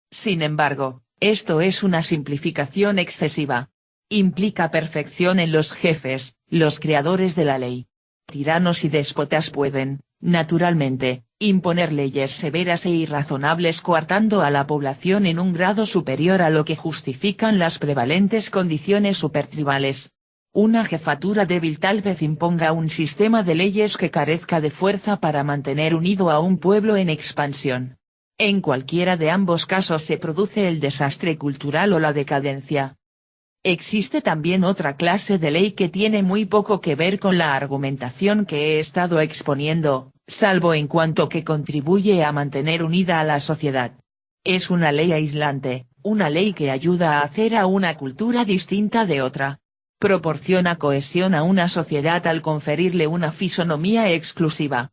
Sin embargo, esto es una simplificación excesiva. Implica perfección en los jefes, los creadores de la ley. Tiranos y déspotas pueden, naturalmente, imponer leyes severas e irrazonables coartando a la población en un grado superior a lo que justifican las prevalentes condiciones supertribales. Una jefatura débil tal vez imponga un sistema de leyes que carezca de fuerza para mantener unido a un pueblo en expansión. En cualquiera de ambos casos se produce el desastre cultural o la decadencia. Existe también otra clase de ley que tiene muy poco que ver con la argumentación que he estado exponiendo, salvo en cuanto que contribuye a mantener unida a la sociedad. Es una ley aislante, una ley que ayuda a hacer a una cultura distinta de otra. Proporciona cohesión a una sociedad al conferirle una fisonomía exclusiva.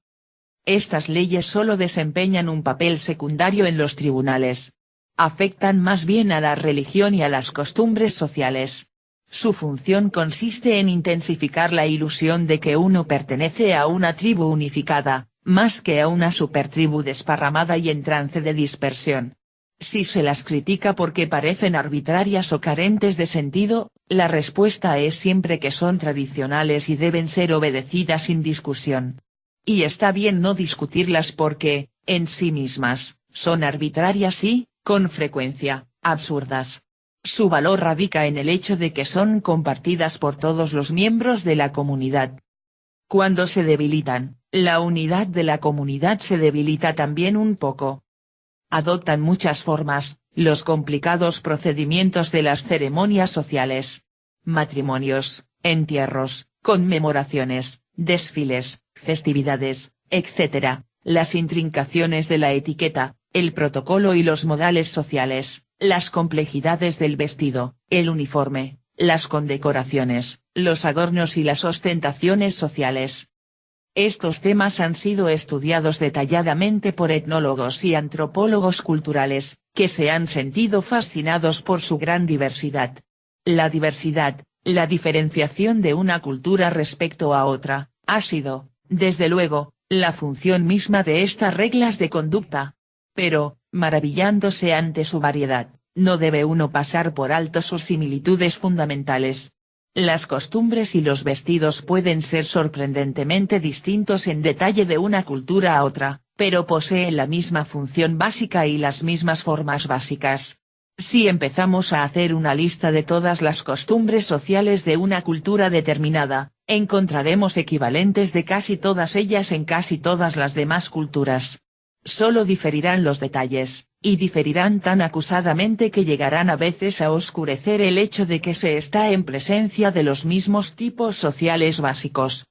Estas leyes solo desempeñan un papel secundario en los tribunales. Afectan más bien a la religión y a las costumbres sociales. Su función consiste en intensificar la ilusión de que uno pertenece a una tribu unificada, más que a una supertribu desparramada y en trance de dispersión. Si se las critica porque parecen arbitrarias o carentes de sentido, la respuesta es siempre que son tradicionales y deben ser obedecidas sin discusión. Y está bien no discutirlas porque, en sí mismas, son arbitrarias y, con frecuencia, absurdas. Su valor radica en el hecho de que son compartidas por todos los miembros de la comunidad. Cuando se debilitan, la unidad de la comunidad se debilita también un poco. Adoptan muchas formas, los complicados procedimientos de las ceremonias sociales. Matrimonios, entierros, conmemoraciones, desfiles, festividades, etc., las intrincaciones de la etiqueta, el protocolo y los modales sociales, las complejidades del vestido, el uniforme, las condecoraciones, los adornos y las ostentaciones sociales. Estos temas han sido estudiados detalladamente por etnólogos y antropólogos culturales, que se han sentido fascinados por su gran diversidad. La diversidad, la diferenciación de una cultura respecto a otra, ha sido, desde luego, la función misma de estas reglas de conducta. Pero, maravillándose ante su variedad, no debe uno pasar por alto sus similitudes fundamentales. Las costumbres y los vestidos pueden ser sorprendentemente distintos en detalle de una cultura a otra, pero poseen la misma función básica y las mismas formas básicas. Si empezamos a hacer una lista de todas las costumbres sociales de una cultura determinada, encontraremos equivalentes de casi todas ellas en casi todas las demás culturas. Solo diferirán los detalles, y diferirán tan acusadamente que llegarán a veces a oscurecer el hecho de que se está en presencia de los mismos tipos sociales básicos.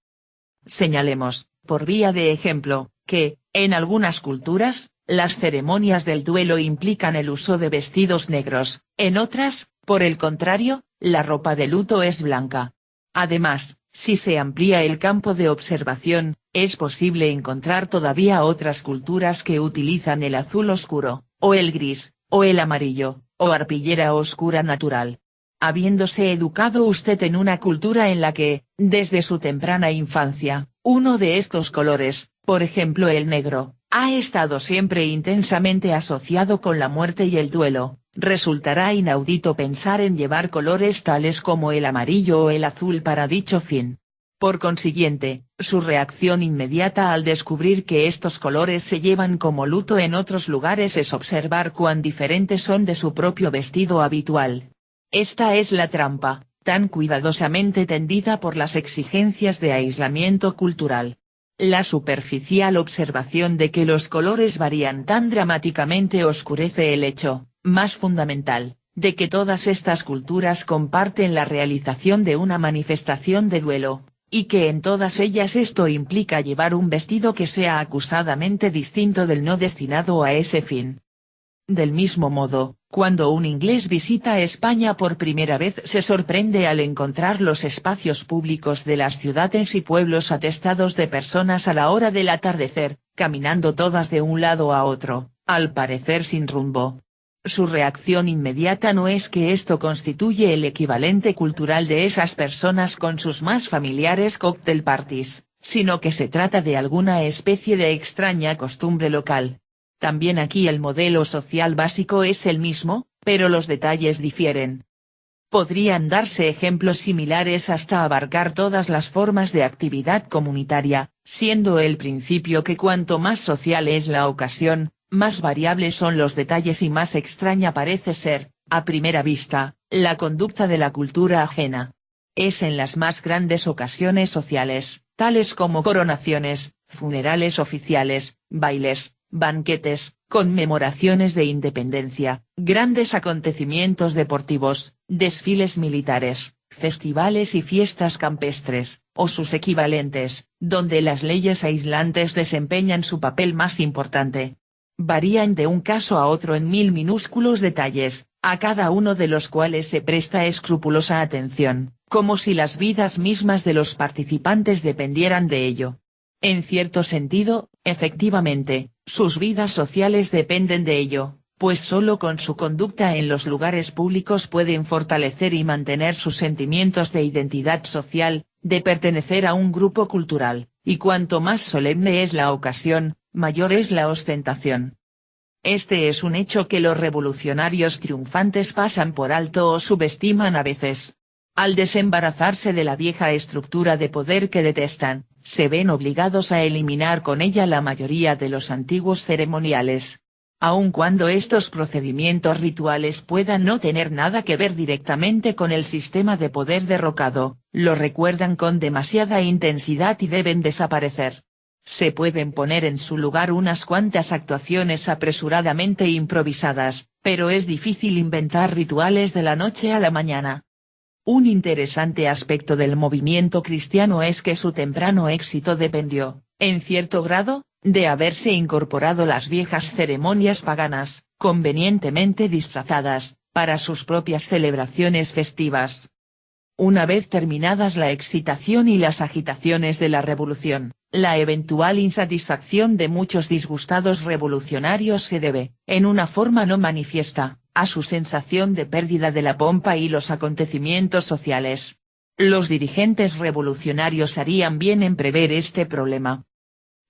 Señalemos, por vía de ejemplo, que, en algunas culturas, las ceremonias del duelo implican el uso de vestidos negros, en otras, por el contrario, la ropa de luto es blanca. Además, si se amplía el campo de observación, es posible encontrar todavía otras culturas que utilizan el azul oscuro, o el gris, o el amarillo, o arpillera oscura natural. Habiéndose educado usted en una cultura en la que, desde su temprana infancia, uno de estos colores, por ejemplo el negro, ha estado siempre intensamente asociado con la muerte y el duelo, resultará inaudito pensar en llevar colores tales como el amarillo o el azul para dicho fin. Por consiguiente, su reacción inmediata al descubrir que estos colores se llevan como luto en otros lugares es observar cuán diferentes son de su propio vestido habitual. Esta es la trampa, tan cuidadosamente tendida por las exigencias de aislamiento cultural. La superficial observación de que los colores varían tan dramáticamente oscurece el hecho, más fundamental, de que todas estas culturas comparten la realización de una manifestación de duelo, y que en todas ellas esto implica llevar un vestido que sea acusadamente distinto del no destinado a ese fin. Del mismo modo, cuando un inglés visita España por primera vez se sorprende al encontrar los espacios públicos de las ciudades y pueblos atestados de personas a la hora del atardecer, caminando todas de un lado a otro, al parecer sin rumbo. Su reacción inmediata no es que esto constituye el equivalente cultural de esas personas con sus más familiares cocktail parties, sino que se trata de alguna especie de extraña costumbre local. También aquí el modelo social básico es el mismo, pero los detalles difieren. Podrían darse ejemplos similares hasta abarcar todas las formas de actividad comunitaria, siendo el principio que cuanto más social es la ocasión, más variables son los detalles y más extraña parece ser, a primera vista, la conducta de la cultura ajena. Es en las más grandes ocasiones sociales, tales como coronaciones, funerales oficiales, bailes, banquetes, conmemoraciones de independencia, grandes acontecimientos deportivos, desfiles militares, festivales y fiestas campestres, o sus equivalentes, donde las leyes aislantes desempeñan su papel más importante. Varían de un caso a otro en mil minúsculos detalles, a cada uno de los cuales se presta escrupulosa atención, como si las vidas mismas de los participantes dependieran de ello. En cierto sentido, efectivamente, sus vidas sociales dependen de ello, pues solo con su conducta en los lugares públicos pueden fortalecer y mantener sus sentimientos de identidad social, de pertenecer a un grupo cultural, y cuanto más solemne es la ocasión, mayor es la ostentación. Este es un hecho que los revolucionarios triunfantes pasan por alto o subestiman a veces. Al desembarazarse de la vieja estructura de poder que detestan, se ven obligados a eliminar con ella la mayoría de los antiguos ceremoniales. Aun cuando estos procedimientos rituales puedan no tener nada que ver directamente con el sistema de poder derrocado, lo recuerdan con demasiada intensidad y deben desaparecer. Se pueden poner en su lugar unas cuantas actuaciones apresuradamente improvisadas, pero es difícil inventar rituales de la noche a la mañana. Un interesante aspecto del movimiento cristiano es que su temprano éxito dependió, en cierto grado, de haberse incorporado las viejas ceremonias paganas, convenientemente disfrazadas, para sus propias celebraciones festivas. Una vez terminadas la excitación y las agitaciones de la revolución, la eventual insatisfacción de muchos disgustados revolucionarios se debe, en una forma no manifiesta, a su sensación de pérdida de la pompa y los acontecimientos sociales. Los dirigentes revolucionarios harían bien en prever este problema.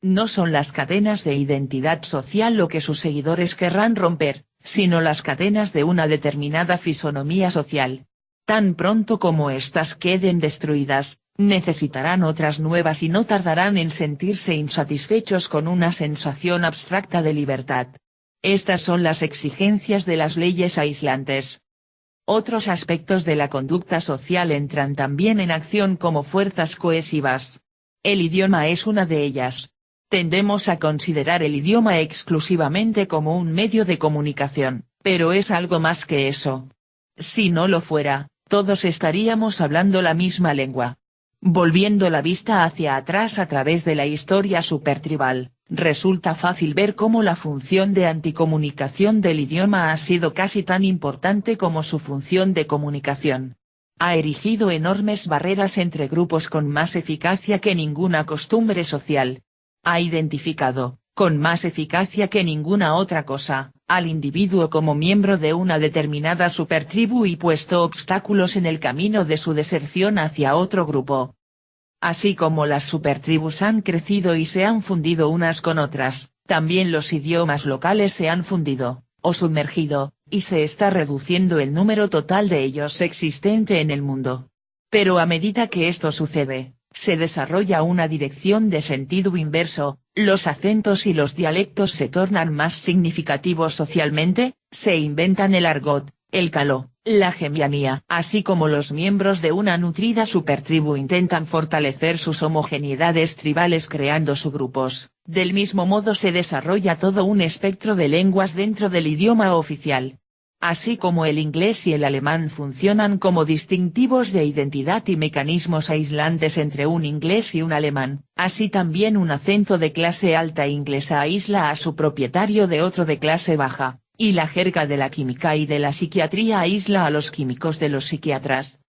No son las cadenas de identidad social lo que sus seguidores querrán romper, sino las cadenas de una determinada fisonomía social. Tan pronto como éstas queden destruidas, necesitarán otras nuevas y no tardarán en sentirse insatisfechos con una sensación abstracta de libertad. Estas son las exigencias de las leyes aislantes. Otros aspectos de la conducta social entran también en acción como fuerzas cohesivas. El idioma es una de ellas. Tendemos a considerar el idioma exclusivamente como un medio de comunicación, pero es algo más que eso. Si no lo fuera, todos estaríamos hablando la misma lengua. Volviendo la vista hacia atrás a través de la historia supertribal, resulta fácil ver cómo la función de anticomunicación del idioma ha sido casi tan importante como su función de comunicación. Ha erigido enormes barreras entre grupos con más eficacia que ninguna costumbre social. Ha identificado, con más eficacia que ninguna otra cosa, al individuo como miembro de una determinada supertribu y puesto obstáculos en el camino de su deserción hacia otro grupo. Así como las supertribus han crecido y se han fundido unas con otras, también los idiomas locales se han fundido, o sumergido, y se está reduciendo el número total de ellos existente en el mundo. Pero a medida que esto sucede, se desarrolla una dirección de sentido inverso, los acentos y los dialectos se tornan más significativos socialmente, se inventan el argot, el caló, la gemianía. Así como los miembros de una nutrida supertribu intentan fortalecer sus homogeneidades tribales creando subgrupos, del mismo modo se desarrolla todo un espectro de lenguas dentro del idioma oficial. Así como el inglés y el alemán funcionan como distintivos de identidad y mecanismos aislantes entre un inglés y un alemán, así también un acento de clase alta inglesa aísla a su propietario de otro de clase baja, y la jerga de la química y de la psiquiatría aísla a los químicos de los psiquiatras.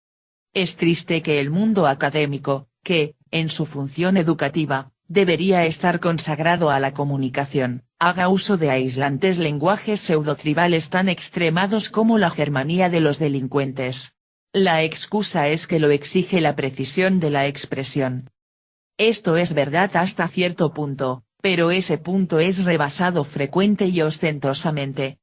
Es triste que el mundo académico, que, en su función educativa, debería estar consagrado a la comunicación, haga uso de aislantes lenguajes pseudotribales tan extremados como la germanía de los delincuentes. La excusa es que lo exige la precisión de la expresión. Esto es verdad hasta cierto punto, pero ese punto es rebasado frecuente y ostentosamente.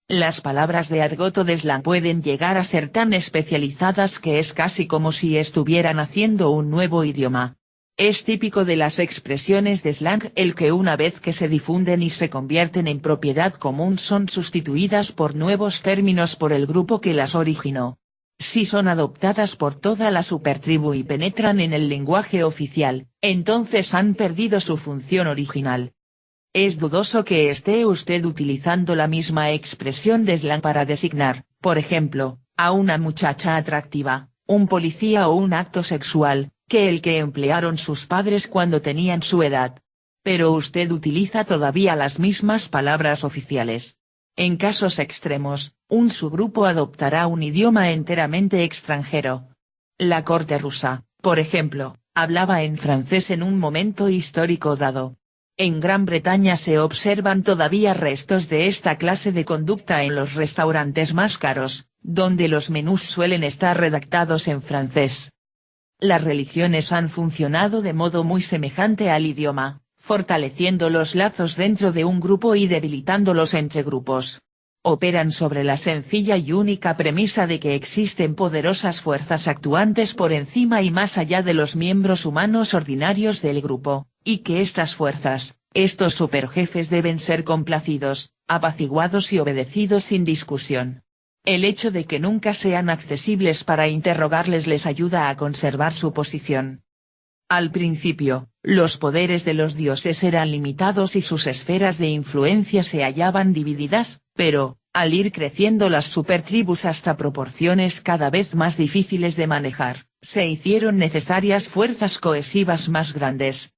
Las palabras de argot o de slang pueden llegar a ser tan especializadas que es casi como si estuvieran haciendo un nuevo idioma. Es típico de las expresiones de slang el que una vez que se difunden y se convierten en propiedad común son sustituidas por nuevos términos por el grupo que las originó. Si son adoptadas por toda la supertribu y penetran en el lenguaje oficial, entonces han perdido su función original. Es dudoso que esté usted utilizando la misma expresión de slang para designar, por ejemplo, a una muchacha atractiva, un policía o un acto sexual, que el que emplearon sus padres cuando tenían su edad. Pero usted utiliza todavía las mismas palabras oficiales. En casos extremos, un subgrupo adoptará un idioma enteramente extranjero. La corte rusa, por ejemplo, hablaba en francés en un momento histórico dado. En Gran Bretaña se observan todavía restos de esta clase de conducta en los restaurantes más caros, donde los menús suelen estar redactados en francés. Las religiones han funcionado de modo muy semejante al idioma, fortaleciendo los lazos dentro de un grupo y debilitándolos entre grupos. Operan sobre la sencilla y única premisa de que existen poderosas fuerzas actuantes por encima y más allá de los miembros humanos ordinarios del grupo, y que estas fuerzas, estos superjefes deben ser complacidos, apaciguados y obedecidos sin discusión. El hecho de que nunca sean accesibles para interrogarles les ayuda a conservar su posición. Al principio, los poderes de los dioses eran limitados y sus esferas de influencia se hallaban divididas, pero, al ir creciendo las supertribus hasta proporciones cada vez más difíciles de manejar, se hicieron necesarias fuerzas cohesivas más grandes.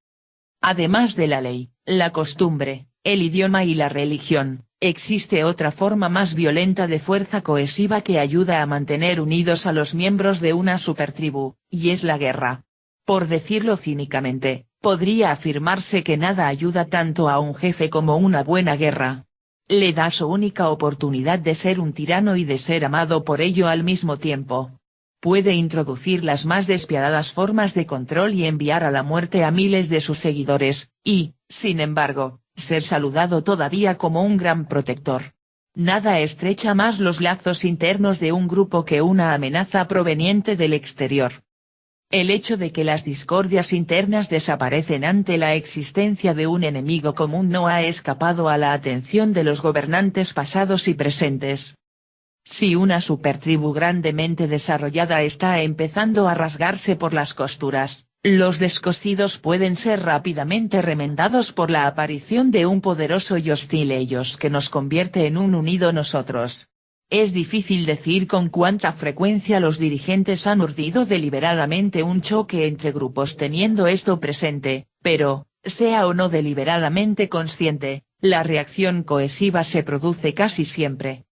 Además de la ley, la costumbre, el idioma y la religión, existe otra forma más violenta de fuerza cohesiva que ayuda a mantener unidos a los miembros de una supertribu, y es la guerra. Por decirlo cínicamente, podría afirmarse que nada ayuda tanto a un jefe como una buena guerra. Le da su única oportunidad de ser un tirano y de ser amado por ello al mismo tiempo. Puede introducir las más despiadadas formas de control y enviar a la muerte a miles de sus seguidores, y, sin embargo, ser saludado todavía como un gran protector. Nada estrecha más los lazos internos de un grupo que una amenaza proveniente del exterior. El hecho de que las discordias internas desaparecen ante la existencia de un enemigo común no ha escapado a la atención de los gobernantes pasados y presentes. Si una supertribu grandemente desarrollada está empezando a rasgarse por las costuras, los descosidos pueden ser rápidamente remendados por la aparición de un poderoso y hostil ellos que nos convierte en un unido nosotros. Es difícil decir con cuánta frecuencia los dirigentes han urdido deliberadamente un choque entre grupos teniendo esto presente, pero, sea o no deliberadamente consciente, la reacción cohesiva se produce casi siempre.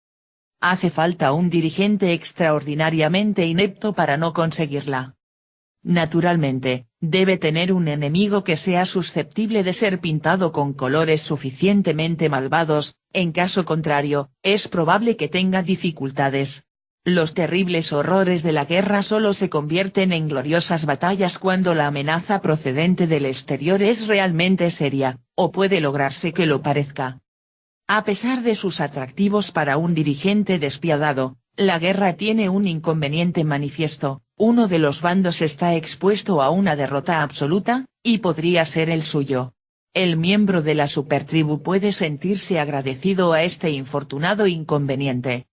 Hace falta un dirigente extraordinariamente inepto para no conseguirla. Naturalmente, debe tener un enemigo que sea susceptible de ser pintado con colores suficientemente malvados, en caso contrario, es probable que tenga dificultades. Los terribles horrores de la guerra solo se convierten en gloriosas batallas cuando la amenaza procedente del exterior es realmente seria, o puede lograrse que lo parezca. A pesar de sus atractivos para un dirigente despiadado, la guerra tiene un inconveniente manifiesto: uno de los bandos está expuesto a una derrota absoluta, y podría ser el suyo. El miembro de la supertribu puede sentirse agradecido a este infortunado inconveniente.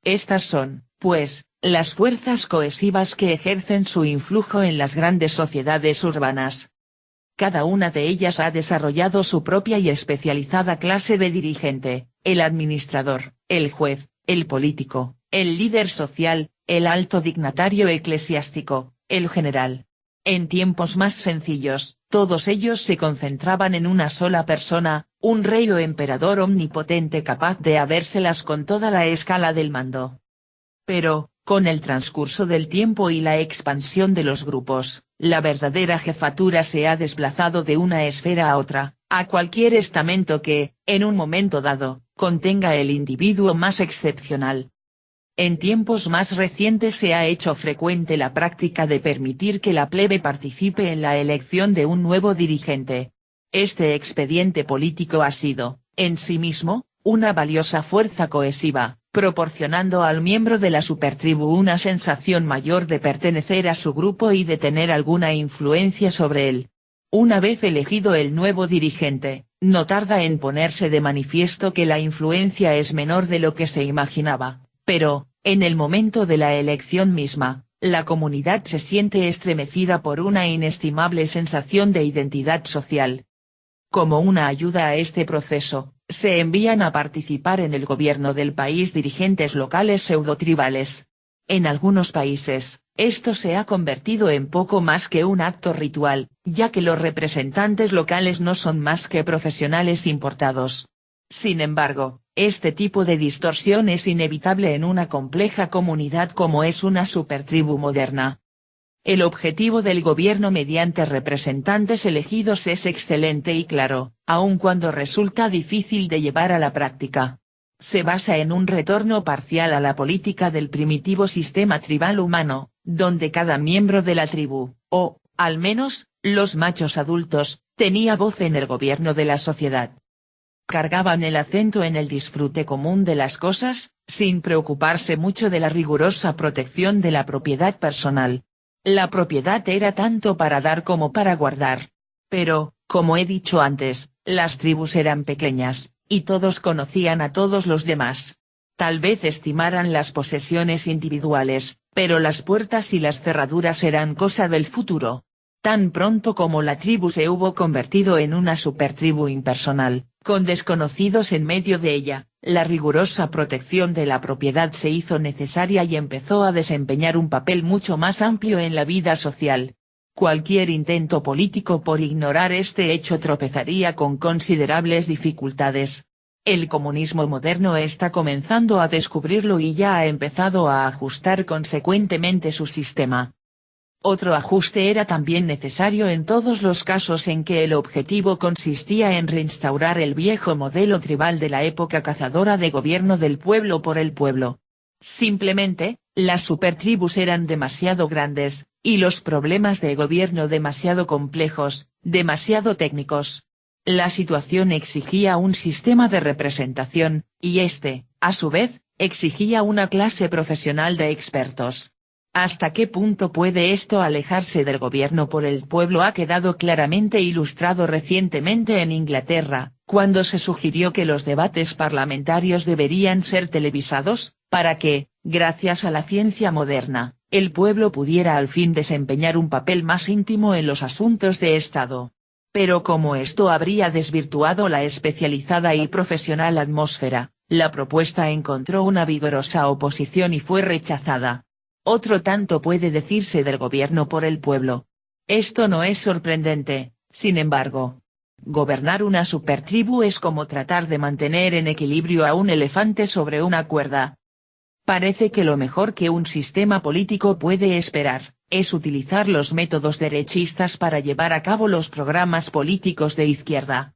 Estas son, pues, las fuerzas cohesivas que ejercen su influjo en las grandes sociedades urbanas. Cada una de ellas ha desarrollado su propia y especializada clase de dirigente: el administrador, el juez, el político, el líder social, el alto dignatario eclesiástico, el general. En tiempos más sencillos, todos ellos se concentraban en una sola persona, un rey o emperador omnipotente capaz de habérselas con toda la escala del mando. Pero, con el transcurso del tiempo y la expansión de los grupos, la verdadera jefatura se ha desplazado de una esfera a otra, a cualquier estamento que, en un momento dado, contenga el individuo más excepcional. En tiempos más recientes se ha hecho frecuente la práctica de permitir que la plebe participe en la elección de un nuevo dirigente. Este expediente político ha sido, en sí mismo, una valiosa fuerza cohesiva, proporcionando al miembro de la supertribu una sensación mayor de pertenecer a su grupo y de tener alguna influencia sobre él. Una vez elegido el nuevo dirigente, no tarda en ponerse de manifiesto que la influencia es menor de lo que se imaginaba, pero, en el momento de la elección misma, la comunidad se siente estremecida por una inestimable sensación de identidad social. Como una ayuda a este proceso, se envían a participar en el gobierno del país dirigentes locales pseudotribales. En algunos países, esto se ha convertido en poco más que un acto ritual, ya que los representantes locales no son más que profesionales importados. Sin embargo, este tipo de distorsión es inevitable en una compleja comunidad como es una supertribu moderna. El objetivo del gobierno mediante representantes elegidos es excelente y claro, aun cuando resulta difícil de llevar a la práctica. Se basa en un retorno parcial a la política del primitivo sistema tribal humano, donde cada miembro de la tribu, o, al menos, los machos adultos, Tenía voz en el gobierno de la sociedad. Cargaban el acento en el disfrute común de las cosas, sin preocuparse mucho de la rigurosa protección de la propiedad personal. La propiedad era tanto para dar como para guardar. Pero, como he dicho antes, las tribus eran pequeñas, y todos conocían a todos los demás. Tal vez estimaran las posesiones individuales, pero las puertas y las cerraduras eran cosa del futuro. Tan pronto como la tribu se hubo convertido en una supertribu impersonal, con desconocidos en medio de ella, la rigurosa protección de la propiedad se hizo necesaria y empezó a desempeñar un papel mucho más amplio en la vida social. Cualquier intento político por ignorar este hecho tropezaría con considerables dificultades. El comunismo moderno está comenzando a descubrirlo y ya ha empezado a ajustar consecuentemente su sistema. Otro ajuste era también necesario en todos los casos en que el objetivo consistía en reinstaurar el viejo modelo tribal de la época cazadora de gobierno del pueblo por el pueblo. Simplemente, las supertribus eran demasiado grandes, y los problemas de gobierno demasiado complejos, demasiado técnicos. La situación exigía un sistema de representación, y este, a su vez, exigía una clase profesional de expertos. ¿Hasta qué punto puede esto alejarse del gobierno por el pueblo? Ha quedado claramente ilustrado recientemente en Inglaterra, cuando se sugirió que los debates parlamentarios deberían ser televisados, para que, gracias a la ciencia moderna, el pueblo pudiera al fin desempeñar un papel más íntimo en los asuntos de Estado. Pero como esto habría desvirtuado la especializada y profesional atmósfera, la propuesta encontró una vigorosa oposición y fue rechazada. Otro tanto puede decirse del gobierno por el pueblo. Esto no es sorprendente, sin embargo. Gobernar una supertribu es como tratar de mantener en equilibrio a un elefante sobre una cuerda. Parece que lo mejor que un sistema político puede esperar, es utilizar los métodos derechistas para llevar a cabo los programas políticos de izquierda.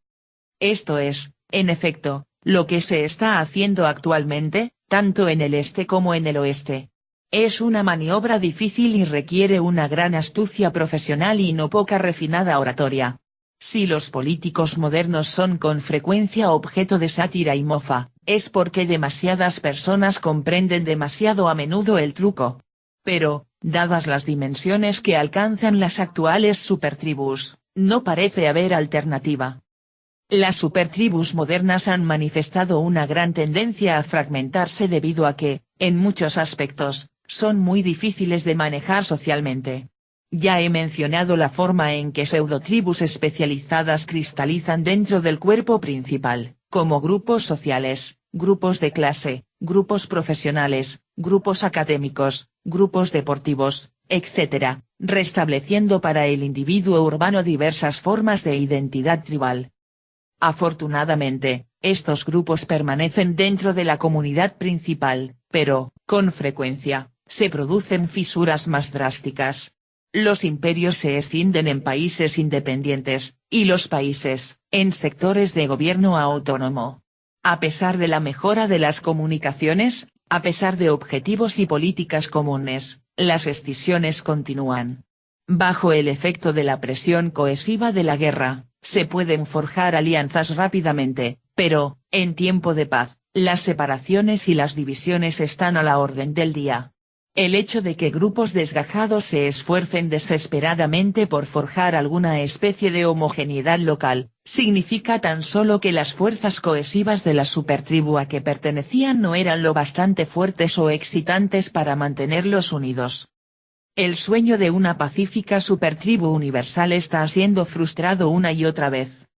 Esto es, en efecto, lo que se está haciendo actualmente, tanto en el este como en el oeste. Es una maniobra difícil y requiere una gran astucia profesional y no poca refinada oratoria. Si los políticos modernos son con frecuencia objeto de sátira y mofa, es porque demasiadas personas comprenden demasiado a menudo el truco. Pero, dadas las dimensiones que alcanzan las actuales supertribus, no parece haber alternativa. Las supertribus modernas han manifestado una gran tendencia a fragmentarse debido a que, en muchos aspectos, son muy difíciles de manejar socialmente. Ya he mencionado la forma en que pseudotribus especializadas cristalizan dentro del cuerpo principal, como grupos sociales, grupos de clase, grupos profesionales, grupos académicos, grupos deportivos, etc., restableciendo para el individuo urbano diversas formas de identidad tribal. Afortunadamente, estos grupos permanecen dentro de la comunidad principal, pero, con frecuencia, se producen fisuras más drásticas. Los imperios se escinden en países independientes, y los países, en sectores de gobierno autónomo. A pesar de la mejora de las comunicaciones, a pesar de objetivos y políticas comunes, las escisiones continúan. Bajo el efecto de la presión cohesiva de la guerra, se pueden forjar alianzas rápidamente, pero, en tiempo de paz, las separaciones y las divisiones están a la orden del día. El hecho de que grupos desgajados se esfuercen desesperadamente por forjar alguna especie de homogeneidad local, significa tan solo que las fuerzas cohesivas de la supertribu a que pertenecían no eran lo bastante fuertes o excitantes para mantenerlos unidos. El sueño de una pacífica supertribu universal está siendo frustrado una y otra vez.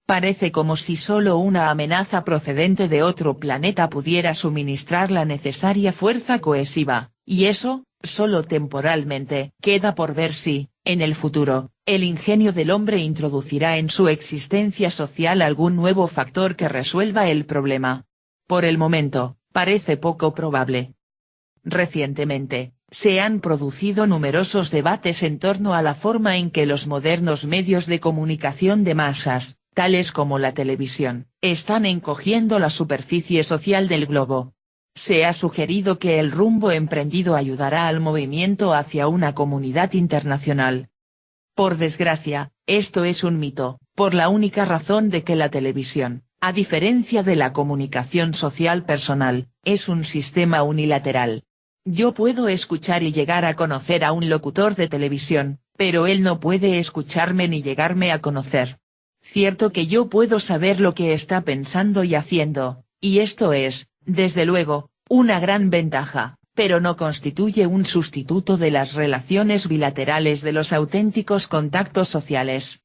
Parece como si solo una amenaza procedente de otro planeta pudiera suministrar la necesaria fuerza cohesiva. Y eso, solo temporalmente. Queda por ver si, en el futuro, el ingenio del hombre introducirá en su existencia social algún nuevo factor que resuelva el problema. Por el momento, parece poco probable. Recientemente, se han producido numerosos debates en torno a la forma en que los modernos medios de comunicación de masas, tales como la televisión, están encogiendo la superficie social del globo. Se ha sugerido que el rumbo emprendido ayudará al movimiento hacia una comunidad internacional. Por desgracia, esto es un mito, por la única razón de que la televisión, a diferencia de la comunicación social personal, es un sistema unilateral. Yo puedo escuchar y llegar a conocer a un locutor de televisión, pero él no puede escucharme ni llegarme a conocer. Cierto que yo puedo saber lo que está pensando y haciendo, y esto es, desde luego, una gran ventaja, pero no constituye un sustituto de las relaciones bilaterales de los auténticos contactos sociales.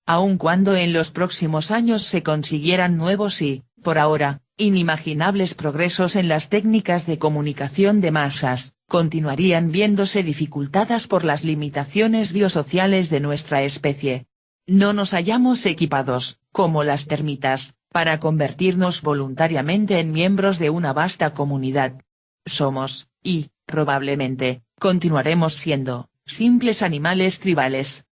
Aun cuando en los próximos años se consiguieran nuevos y, por ahora, inimaginables progresos en las técnicas de comunicación de masas, continuarían viéndose dificultadas por las limitaciones biosociales de nuestra especie. No nos hallamos equipados, como las termitas, para convertirnos voluntariamente en miembros de una vasta comunidad. Somos, y, probablemente, continuaremos siendo, simples animales tribales.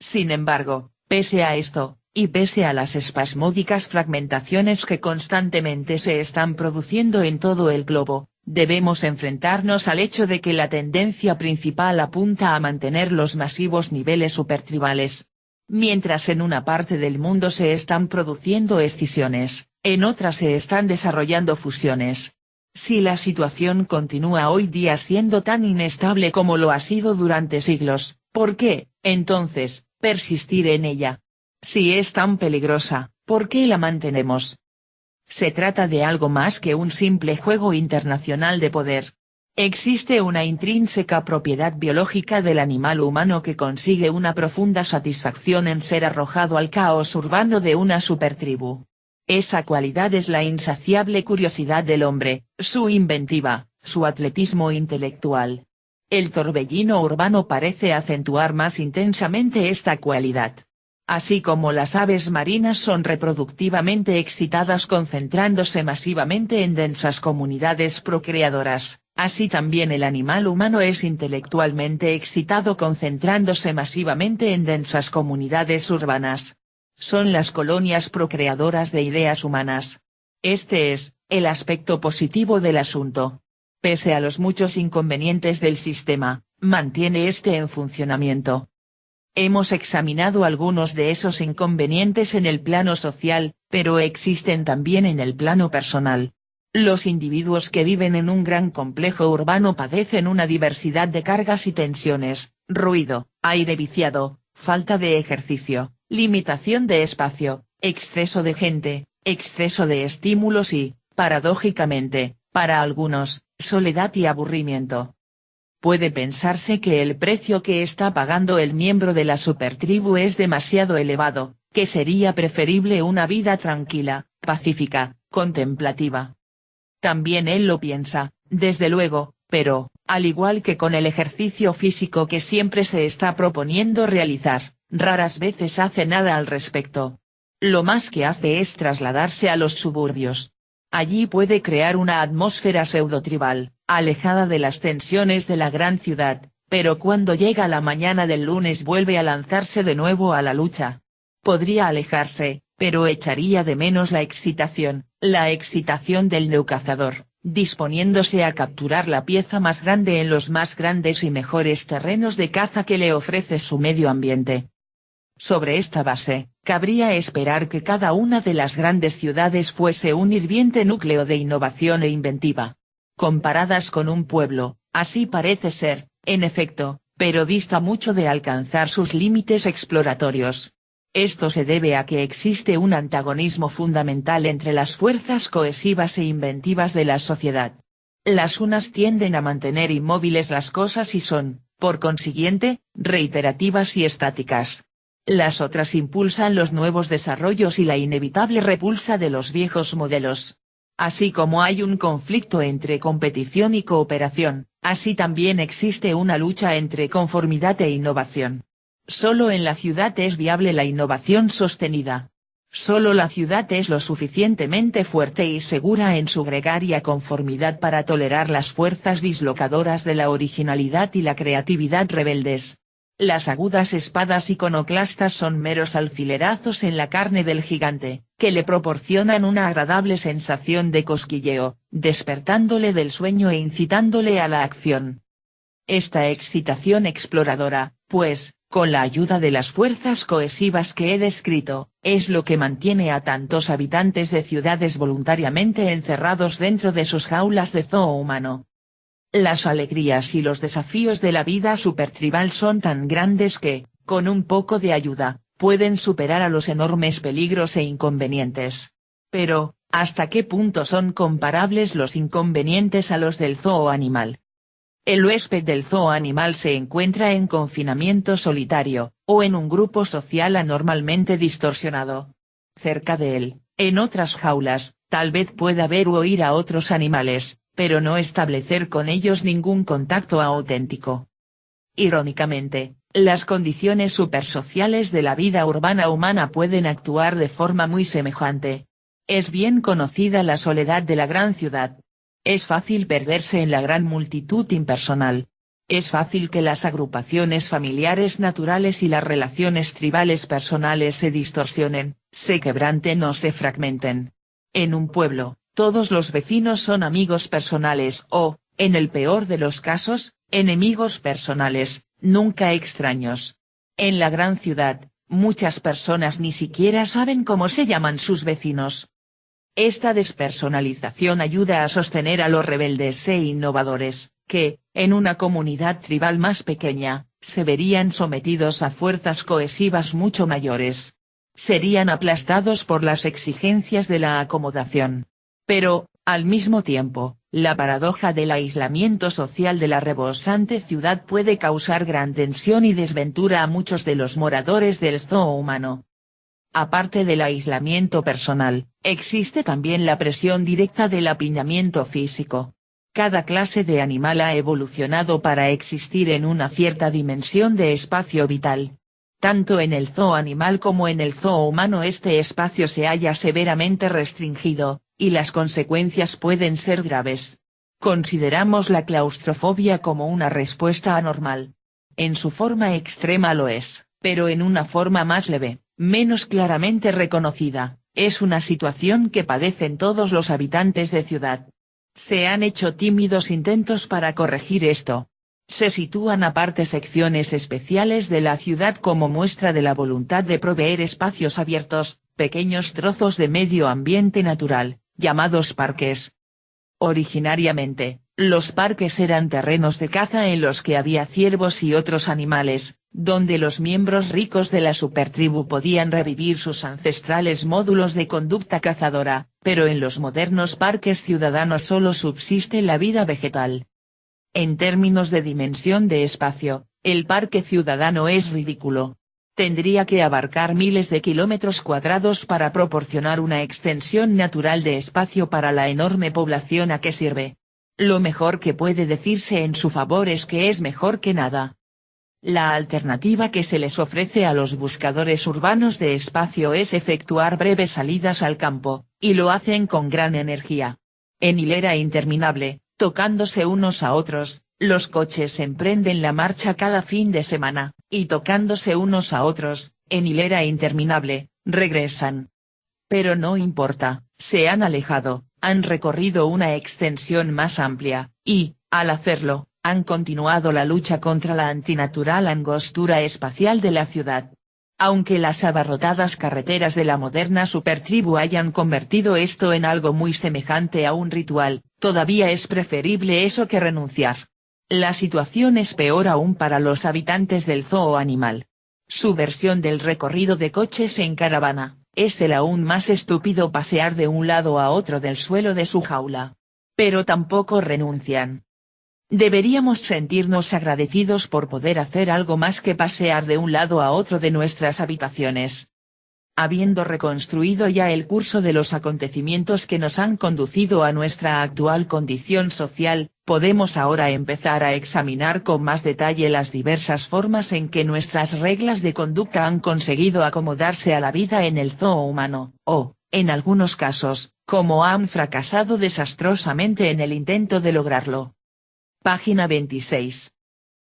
Sin embargo, pese a esto, y pese a las espasmódicas fragmentaciones que constantemente se están produciendo en todo el globo, debemos enfrentarnos al hecho de que la tendencia principal apunta a mantener los masivos niveles supertribales. Mientras en una parte del mundo se están produciendo escisiones, en otra se están desarrollando fusiones. Si la situación continúa hoy día siendo tan inestable como lo ha sido durante siglos, ¿por qué, entonces, persistir en ella? Si es tan peligrosa, ¿por qué la mantenemos? Se trata de algo más que un simple juego internacional de poder. Existe una intrínseca propiedad biológica del animal humano que consigue una profunda satisfacción en ser arrojado al caos urbano de una supertribu. Esa cualidad es la insaciable curiosidad del hombre, su inventiva, su atletismo intelectual. El torbellino urbano parece acentuar más intensamente esta cualidad. Así como las aves marinas son reproductivamente excitadas concentrándose masivamente en densas comunidades procreadoras, así también el animal humano es intelectualmente excitado concentrándose masivamente en densas comunidades urbanas. Son las colonias procreadoras de ideas humanas. Este es, el aspecto positivo del asunto. Pese a los muchos inconvenientes del sistema, mantiene este en funcionamiento. Hemos examinado algunos de esos inconvenientes en el plano social, pero existen también en el plano personal. Los individuos que viven en un gran complejo urbano padecen una diversidad de cargas y tensiones, ruido, aire viciado, falta de ejercicio, limitación de espacio, exceso de gente, exceso de estímulos y, paradójicamente, para algunos, soledad y aburrimiento. Puede pensarse que el precio que está pagando el miembro de la supertribu es demasiado elevado, que sería preferible una vida tranquila, pacífica, contemplativa. También él lo piensa, desde luego, pero, al igual que con el ejercicio físico que siempre se está proponiendo realizar, raras veces hace nada al respecto. Lo más que hace es trasladarse a los suburbios. Allí puede crear una atmósfera pseudotribal, alejada de las tensiones de la gran ciudad, pero cuando llega la mañana del lunes vuelve a lanzarse de nuevo a la lucha. Podría alejarse, pero echaría de menos la excitación del neocazador, disponiéndose a capturar la pieza más grande en los más grandes y mejores terrenos de caza que le ofrece su medio ambiente. Sobre esta base, cabría esperar que cada una de las grandes ciudades fuese un hirviente núcleo de innovación e inventiva. Comparadas con un pueblo, así parece ser, en efecto, pero dista mucho de alcanzar sus límites exploratorios. Esto se debe a que existe un antagonismo fundamental entre las fuerzas cohesivas e inventivas de la sociedad. Las unas tienden a mantener inmóviles las cosas y son, por consiguiente, reiterativas y estáticas. Las otras impulsan los nuevos desarrollos y la inevitable repulsa de los viejos modelos. Así como hay un conflicto entre competición y cooperación, así también existe una lucha entre conformidad e innovación. Solo en la ciudad es viable la innovación sostenida. Solo la ciudad es lo suficientemente fuerte y segura en su gregaria conformidad para tolerar las fuerzas dislocadoras de la originalidad y la creatividad rebeldes. Las agudas espadas iconoclastas son meros alfilerazos en la carne del gigante, que le proporcionan una agradable sensación de cosquilleo, despertándole del sueño e incitándole a la acción. Esta excitación exploradora, pues, con la ayuda de las fuerzas cohesivas que he descrito, es lo que mantiene a tantos habitantes de ciudades voluntariamente encerrados dentro de sus jaulas de zoo humano. Las alegrías y los desafíos de la vida supertribal son tan grandes que, con un poco de ayuda, pueden superar a los enormes peligros e inconvenientes. Pero, ¿hasta qué punto son comparables los inconvenientes a los del zoo animal? El huésped del zoo animal se encuentra en confinamiento solitario, o en un grupo social anormalmente distorsionado. Cerca de él, en otras jaulas, tal vez pueda ver o oír a otros animales, pero no establecer con ellos ningún contacto auténtico. Irónicamente, las condiciones supersociales de la vida urbana humana pueden actuar de forma muy semejante. Es bien conocida la soledad de la gran ciudad. Es fácil perderse en la gran multitud impersonal. Es fácil que las agrupaciones familiares naturales y las relaciones tribales personales se distorsionen, se quebranten o se fragmenten. En un pueblo, todos los vecinos son amigos personales o, en el peor de los casos, enemigos personales, nunca extraños. En la gran ciudad, muchas personas ni siquiera saben cómo se llaman sus vecinos. Esta despersonalización ayuda a sostener a los rebeldes e innovadores, que, en una comunidad tribal más pequeña, se verían sometidos a fuerzas cohesivas mucho mayores. Serían aplastados por las exigencias de la acomodación. Pero, al mismo tiempo, la paradoja del aislamiento social de la rebosante ciudad puede causar gran tensión y desventura a muchos de los moradores del zoo humano. Aparte del aislamiento personal, existe también la presión directa del apiñamiento físico. Cada clase de animal ha evolucionado para existir en una cierta dimensión de espacio vital. Tanto en el zoo animal como en el zoo humano este espacio se halla severamente restringido, y las consecuencias pueden ser graves. Consideramos la claustrofobia como una respuesta anormal. En su forma extrema lo es, pero en una forma más leve, menos claramente reconocida, es una situación que padecen todos los habitantes de ciudad. Se han hecho tímidos intentos para corregir esto. Se sitúan aparte secciones especiales de la ciudad como muestra de la voluntad de proveer espacios abiertos, pequeños trozos de medio ambiente natural, llamados parques. Originariamente, los parques eran terrenos de caza en los que había ciervos y otros animales, donde los miembros ricos de la supertribu podían revivir sus ancestrales módulos de conducta cazadora, pero en los modernos parques ciudadanos solo subsiste la vida vegetal. En términos de dimensión de espacio, el parque ciudadano es ridículo. Tendría que abarcar miles de kilómetros cuadrados para proporcionar una extensión natural de espacio para la enorme población a que sirve. Lo mejor que puede decirse en su favor es que es mejor que nada. La alternativa que se les ofrece a los buscadores urbanos de espacio es efectuar breves salidas al campo, y lo hacen con gran energía. En hilera interminable, tocándose unos a otros, los coches emprenden la marcha cada fin de semana, y tocándose unos a otros, en hilera interminable, regresan. Pero no importa, se han alejado, han recorrido una extensión más amplia, y, al hacerlo, han continuado la lucha contra la antinatural angostura espacial de la ciudad. Aunque las abarrotadas carreteras de la moderna supertribu hayan convertido esto en algo muy semejante a un ritual, todavía es preferible eso que renunciar. La situación es peor aún para los habitantes del zoo animal. Su versión del recorrido de coches en caravana, es el aún más estúpido pasear de un lado a otro del suelo de su jaula. Pero tampoco renuncian. Deberíamos sentirnos agradecidos por poder hacer algo más que pasear de un lado a otro de nuestras habitaciones. Habiendo reconstruido ya el curso de los acontecimientos que nos han conducido a nuestra actual condición social, podemos ahora empezar a examinar con más detalle las diversas formas en que nuestras reglas de conducta han conseguido acomodarse a la vida en el zoo humano, o, en algunos casos, cómo han fracasado desastrosamente en el intento de lograrlo. Página 26.